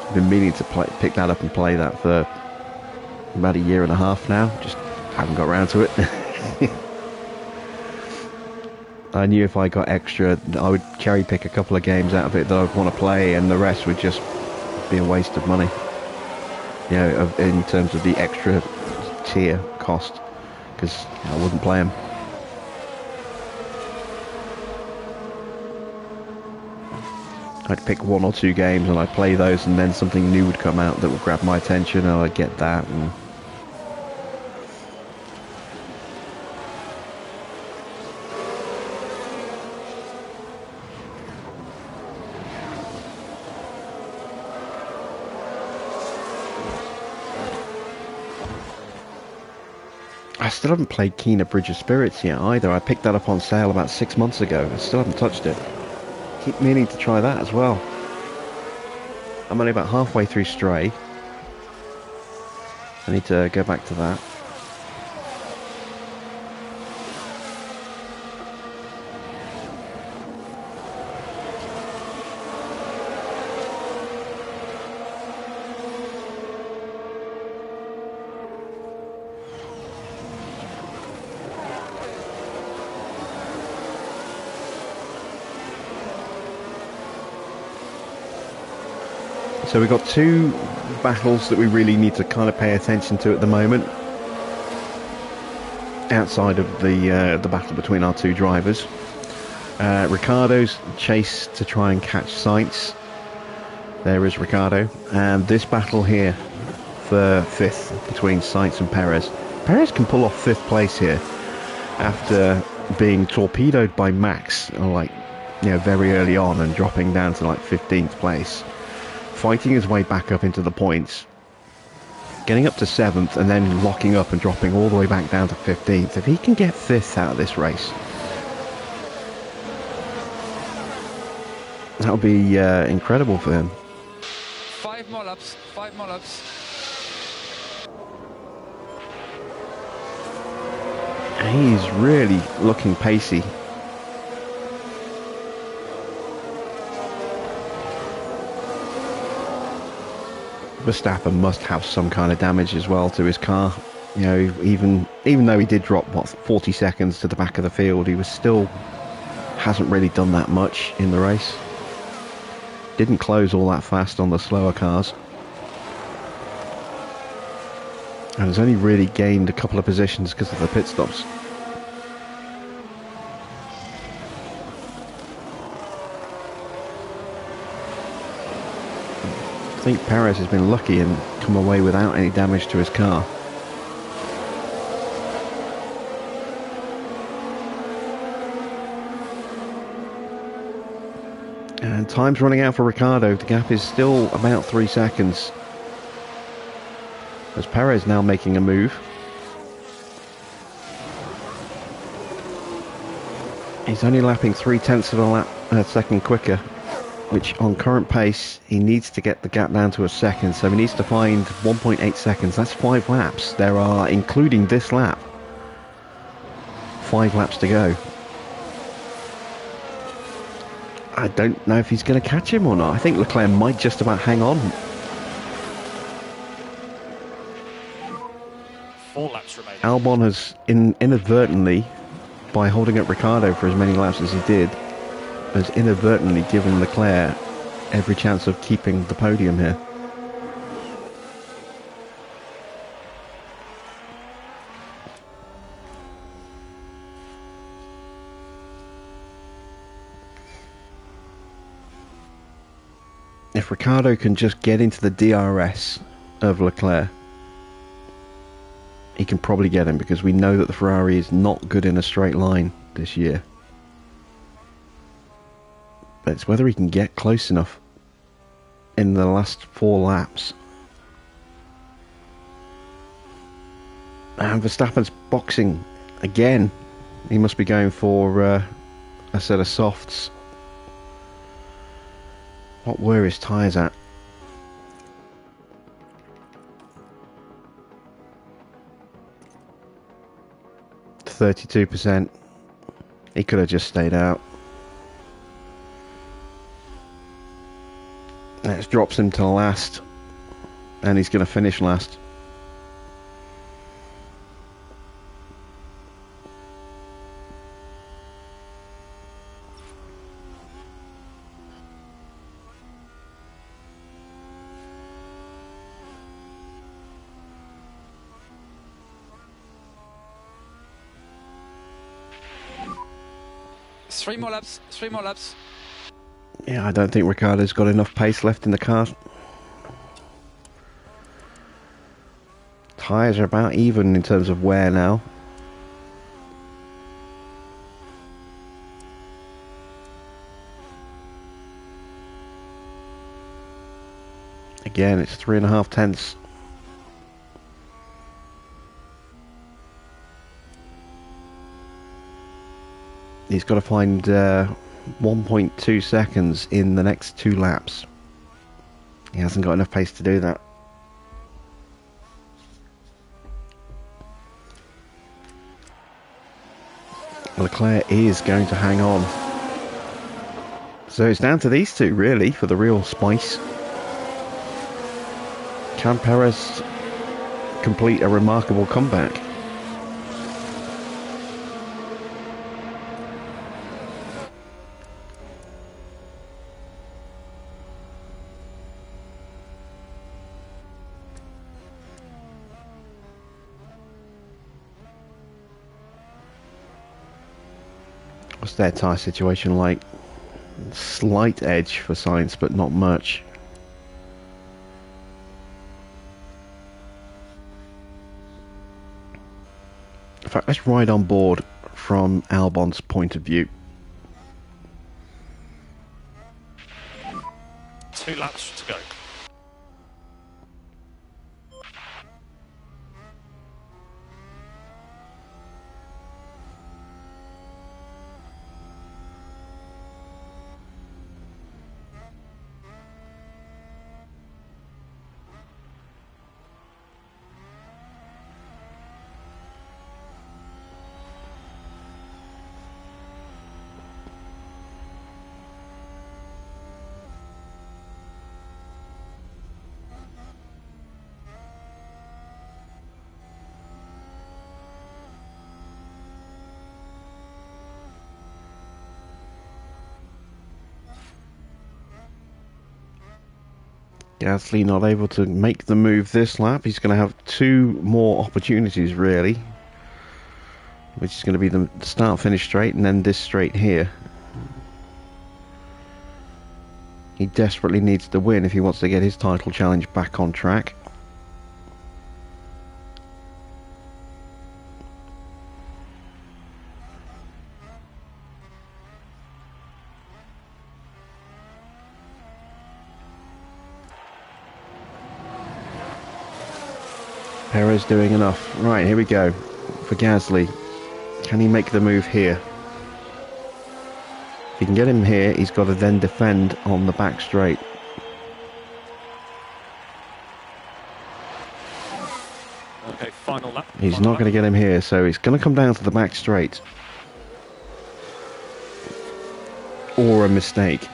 I've been meaning to pick that up and play that for about a year and a half now. Just haven't got around to it. I knew if I got extra, I would cherry pick a couple of games out of it that I'd want to play, and the rest would just be a waste of money. You know, in terms of the extra tier cost, because I wouldn't play them. I'd pick one or two games and I'd play those, and then something new would come out that would grab my attention, and I'd get that. And I still haven't played Kena Bridge of Spirits yet either. I picked that up on sale about 6 months ago. I still haven't touched it. Keep meaning to try that as well. I'm only about halfway through Stray. I need to go back to that. So we've got two battles that we really need to kind of pay attention to at the moment, outside of the battle between our two drivers. Ricardo's chase to try and catch Sainz. There is Ricardo, and this battle here for fifth between Sainz and Perez. Perez can pull off fifth place here after being torpedoed by Max, like, you know, very early on, and dropping down to like 15th place. Fighting his way back up into the points, getting up to 7th, and then locking up and dropping all the way back down to 15th. If he can get 5th out of this race, that'll be incredible for him. 5 more laps, 5 more laps. He's really looking pacey. Verstappen must have some kind of damage as well to his car. You know, even though he did drop, what, 40 seconds to the back of the field, he was still hasn't really done that much in the race. Didn't close all that fast on the slower cars. And has only really gained a couple of positions because of the pit stops. I think Perez has been lucky and come away without any damage to his car. And time's running out for Ricardo. The gap is still about 3 seconds. As Perez now making a move. He's only lapping 0.3 of a second quicker, which on current pace he needs to get the gap down to a second, so he needs to find 1.8 seconds. That's 5 laps. There are, including this lap, 5 laps to go. I don't know if he's going to catch him or not. I think Leclerc might just about hang on. 4 laps remaining. Albon has inadvertently, by holding up Ricardo for as many laps as he did, has inadvertently given Leclerc every chance of keeping the podium here. If Ricardo can just get into the DRS of Leclerc, he can probably get him, because we know that the Ferrari is not good in a straight line this year. But it's whether he can get close enough in the last 4 laps. And Verstappen's boxing again. He must be going for a set of softs. What were his tyres at? %. He could have just stayed out. That drops him to last, and he's going to finish last. Three more laps, 3 more laps. Yeah, I don't think Ricciardo's got enough pace left in the car. Tyres are about even in terms of wear now. Again, it's 3.5 tenths. He's got to find 1.2 seconds in the next 2 laps. He hasn't got enough pace to do that. Leclerc is going to hang on. So it's down to these two really for the real spice. Can Perez complete a remarkable comeback? What's their tyre situation like? Slight edge for Sainz, but not much. In fact, let's ride on board from Albon's point of view. 2 laps to go. Gasly not able to make the move this lap. He's going to have 2 more opportunities really, which is going to be the start finish straight and then this straight here. He desperately needs to win if he wants to get his title challenge back on track. Perez doing enough. Right, here we go for Gasly. Can he make the move here? If he can get him here, he's got to then defend on the back straight. Okay, final lap. He's not going to get him here, so it's going to come down to the back straight. Or a mistake.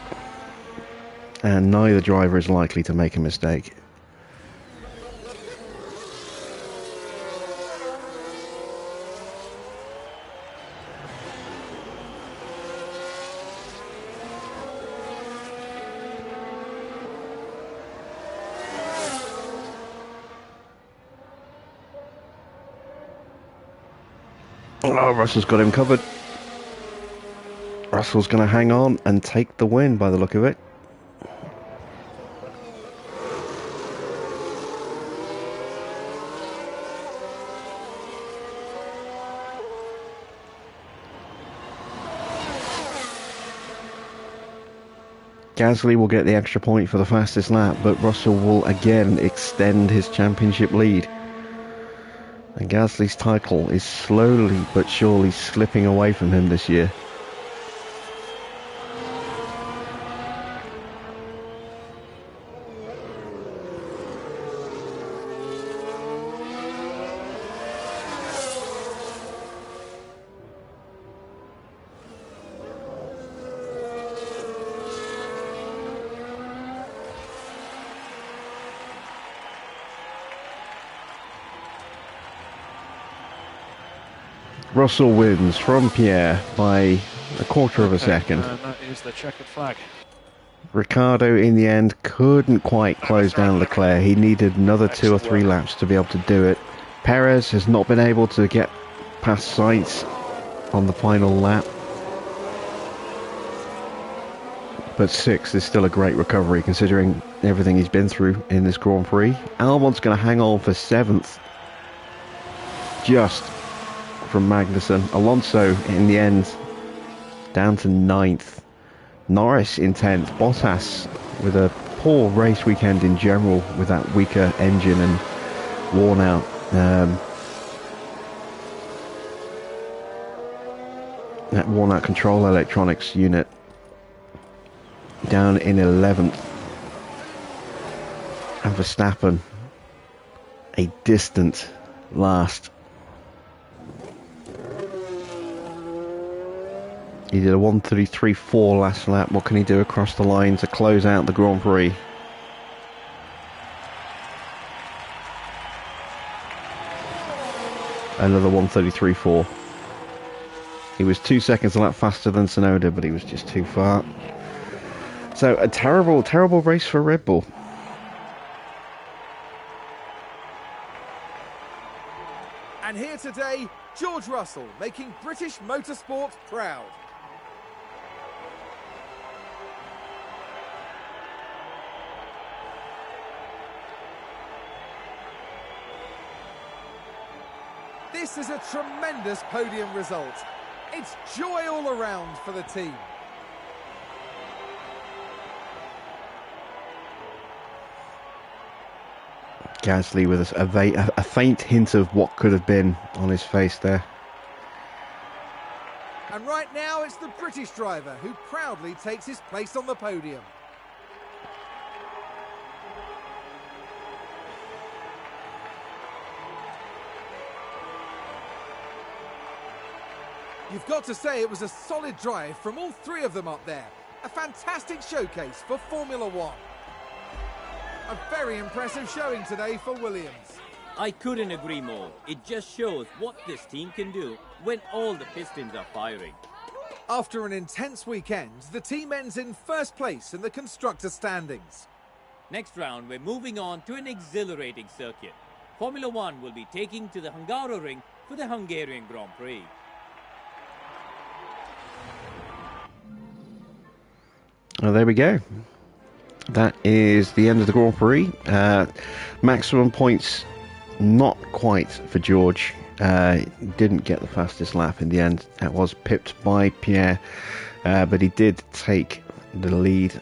And neither driver is likely to make a mistake. Oh, Russell's got him covered. Russell's going to hang on and take the win by the look of it. Gasly will get the extra point for the fastest lap, but Russell will again extend his championship lead. And Gasly's title is slowly but surely slipping away from him this year. Russell wins from Pierre by a quarter of a second. And that is the checkered flag. Ricciardo in the end couldn't quite close down Leclerc. He needed another 2 or 3 laps to be able to do it. Perez has not been able to get past Sainz on the final lap. But 6th is still a great recovery considering everything he's been through in this Grand Prix. Albon's going to hang on for 7th. Just from Magnussen. Alonso in the end down to 9th. Norris in 10th. Bottas with a poor race weekend in general with that weaker engine and worn out. That worn out control electronics unit down in 11th. And Verstappen a distant last. He did a 1:33.4 last lap. What can he do across the line to close out the Grand Prix? Another 1:33.4. He was 2 seconds a lap faster than Tsunoda, but he was just too far. So a terrible, terrible race for Red Bull. And here today, George Russell making British motorsport proud. This is a tremendous podium result. It's joy all around for the team. Gasly with a faint hint of what could have been on his face there. And right now it's the British driver who proudly takes his place on the podium. You've got to say it was a solid drive from all 3 of them up there. A fantastic showcase for Formula One. A very impressive showing today for Williams. I couldn't agree more. It just shows what this team can do when all the pistons are firing. After an intense weekend, the team ends in first place in the constructor standings. Next round, we're moving on to an exhilarating circuit. Formula One will be taking to the Hungaroring for the Hungarian Grand Prix. Well, there we go. That is the end of the Grand Prix. Maximum points, not quite for George. Didn't get the fastest lap in the end. That was pipped by Pierre, but he did take the lead,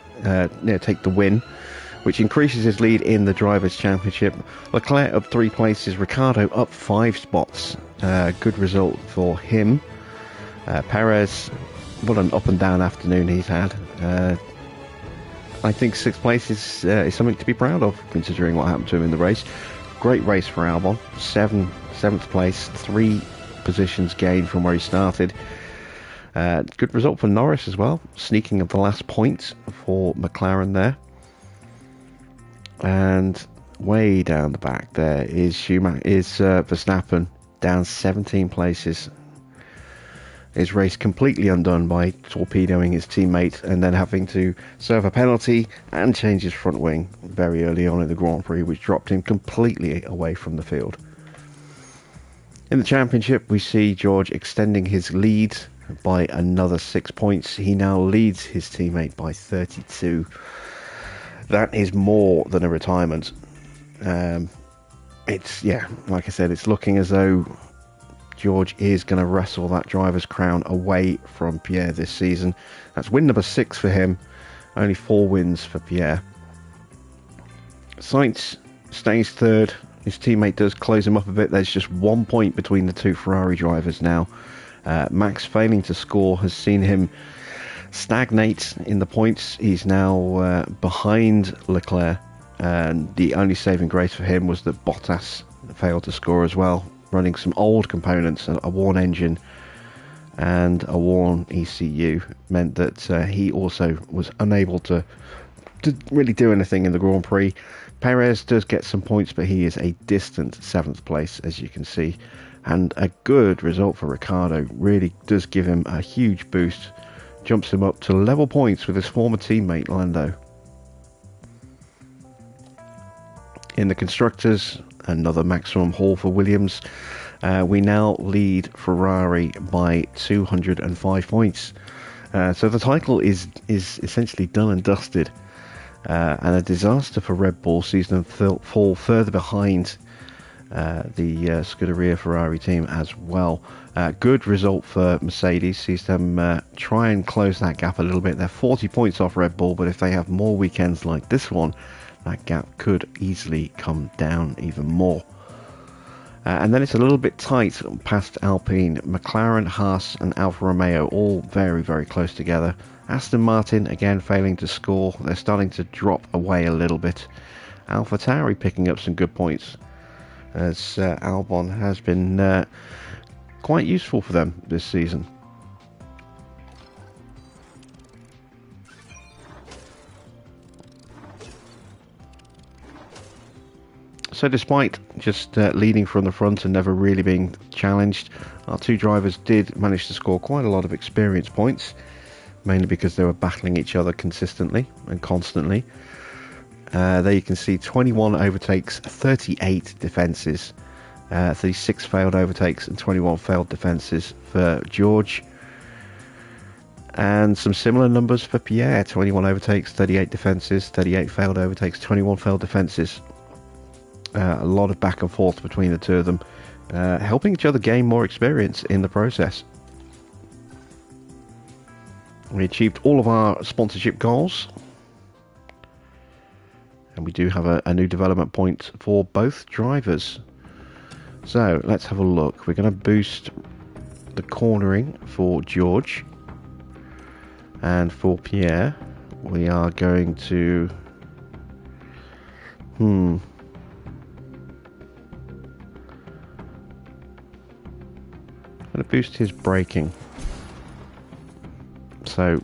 take the win, which increases his lead in the Drivers' Championship. Leclerc up 3 places, Ricciardo up 5 spots. Good result for him. Perez, what an up and down afternoon he's had. I think 6th place is something to be proud of, considering what happened to him in the race. Great race for Albon. 7th place, 3 positions gained from where he started. Good result for Norris as well, sneaking up the last point for McLaren there. And way down the back there is Verstappen, down 17 places. His race completely undone by torpedoing his teammate and then having to serve a penalty and change his front wing very early on in the Grand Prix, which dropped him completely away from the field. In the championship, we see George extending his lead by another 6 points. He now leads his teammate by 32. That is more than a retirement. Like I said, it's looking as though George is going to wrestle that driver's crown away from Pierre this season. That's win number 6 for him. Only 4 wins for Pierre. Sainz stays 3rd. His teammate does close him up a bit. There's just 1 point between the 2 Ferrari drivers now. Max failing to score has seen him stagnate in the points. He's now behind Leclerc. And the only saving grace for him was that Bottas failed to score as well, running some old components. A worn engine and a worn ECU meant that he also was unable to really do anything in the Grand Prix. Perez does get some points, but he is a distant 7th place, as you can see. And a good result for Riccardo. Really does give him a huge boost. Jumps him up to level points with his former teammate Lando. In the Constructors, another maximum haul for Williams. We now lead Ferrari by 205 points. So the title is essentially done and dusted. And a disaster for Red Bull sees them fall further behind the Scuderia Ferrari team as well. Good result for Mercedes, sees them try and close that gap a little bit. They're 40 points off Red Bull, but if they have more weekends like this one, that gap could easily come down even more. And then it's a little bit tight past Alpine. McLaren, Haas and Alfa Romeo all very, very close together. Aston Martin again failing to score. They're starting to drop away a little bit. AlphaTauri picking up some good points, as Albon has been quite useful for them this season. So despite just leading from the front and never really being challenged, our two drivers did manage to score quite a lot of experience points, mainly because they were battling each other consistently and constantly. There you can see 21 overtakes, 38 defences, 36 failed overtakes and 21 failed defences for George. And some similar numbers for Pierre, 21 overtakes, 38 defences, 38 failed overtakes, 21 failed defences. A lot of back and forth between the two of them, helping each other gain more experience in the process. We achieved all of our sponsorship goals. And we do have a new development point for both drivers. So let's have a look. We're going to boost the cornering for George. And for Pierre, we are going to... going to boost his braking. So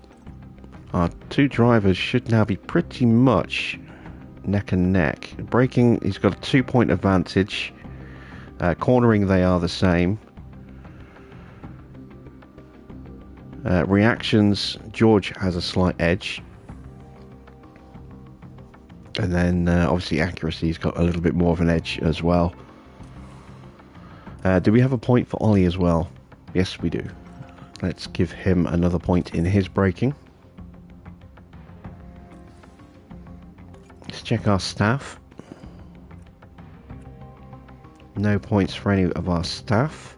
our two drivers should now be pretty much neck and neck. Braking, he's got a 2-point advantage. Cornering, they are the same. Reactions, George has a slight edge. And then obviously accuracy, he's got a little bit more of an edge as well. Do we have a point for Ollie as well? Yes, we do. Let's give him another point in his braking. Let's check our staff. No points for any of our staff.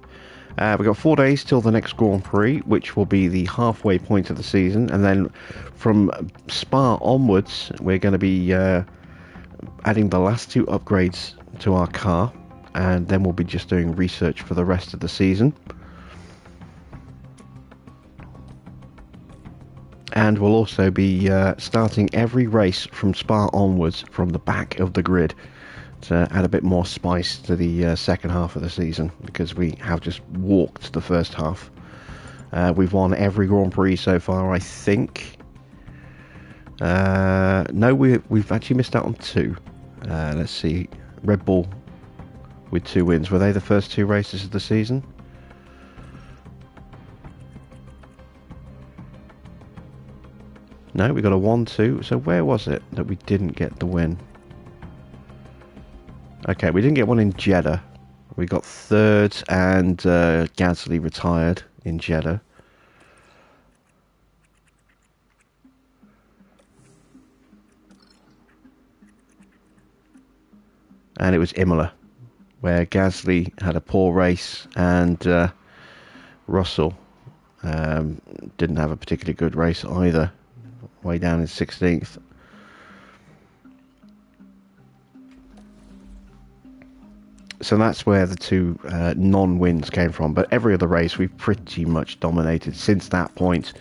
We've got 4 days till the next Grand Prix, which will be the halfway point of the season. And then from Spa onwards, we're going to be adding the last 2 upgrades to our car. And then we'll be just doing research for the rest of the season. And we'll also be starting every race from Spa onwards from the back of the grid to add a bit more spice to the second half of the season, because we have just walked the first half. We've won every Grand Prix so far, I think. No, we've actually missed out on 2. Let's see. Red Bull with 2 wins. Were they the first 2 races of the season? No, we got a 1-2. So where was it that we didn't get the win? Okay, we didn't get one in Jeddah. We got 3rd and Gasly retired in Jeddah. And it was Imola, where Gasly had a poor race and Russell didn't have a particularly good race either. Way down in 16th. So that's where the 2 non-wins came from. But every other race we've pretty much dominated since that point.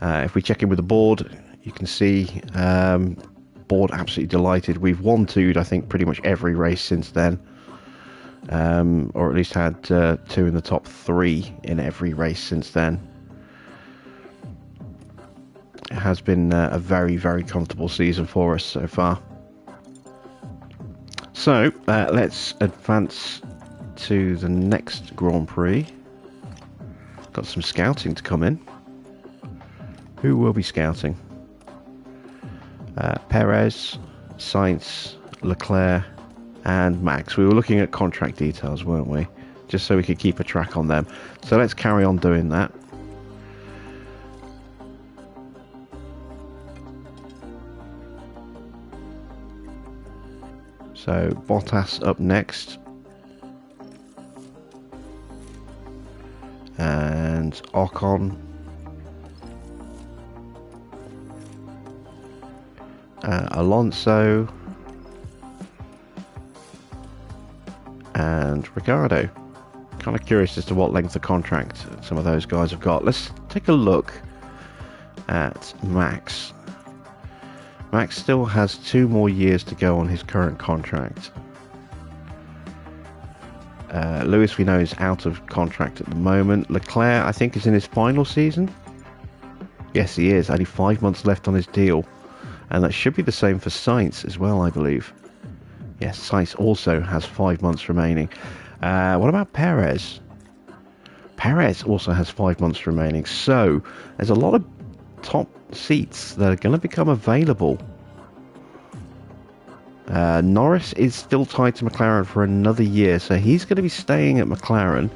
If we check in with the board, you can see board absolutely delighted. We've 1-2'd, I think, pretty much every race since then. Or at least had 2 in the top 3 in every race since then. It has been a very, very comfortable season for us so far. So let's advance to the next Grand Prix. Got some scouting to come in. Who will be scouting? Perez, Sainz, Leclerc, and Max. We were looking at contract details, weren't we? Just so we could keep a track on them. So let's carry on doing that. So Bottas up next. And Ocon. Alonso. And Ricciardo. Kind of curious as to what length of contract some of those guys have got. Let's take a look at Max. Max still has 2 more years to go on his current contract. Lewis, we know, is out of contract at the moment. Leclerc, I think, is in his final season. Yes, he is. Only 5 months left on his deal. And that should be the same for Sainz as well, I believe. Yes, Sainz also has 5 months remaining. What about Perez? Perez also has 5 months remaining. So, there's a lot of top seats that are going to become available. Norris is still tied to McLaren for another year, so he's going to be staying at McLaren.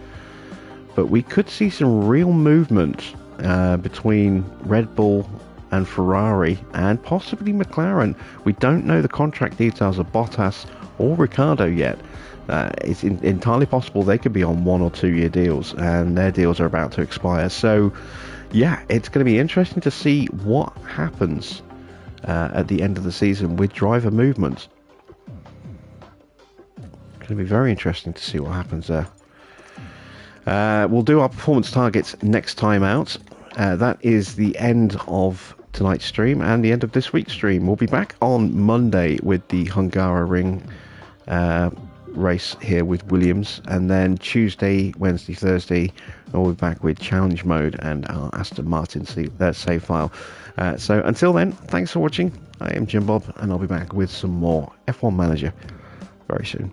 But we could see some real movement between Red Bull and Ferrari, and possibly McLaren. We don't know the contract details of Bottas or Ricciardo yet. It's entirely possible they could be on 1 or 2 year deals, and their deals are about to expire. So, yeah, it's going to be interesting to see what happens at the end of the season with driver movement. It's going to be very interesting to see what happens there. We'll do our performance targets next time out. That is the end of tonight's stream and the end of this week's stream. We'll be back on Monday with the Hungaroring race here with Williams, and then Tuesday, Wednesday, Thursday we'll be back with challenge mode and our Aston Martin save file. So until then, thanks for watching. I am Jim Bob, and I'll be back with some more F1 Manager very soon.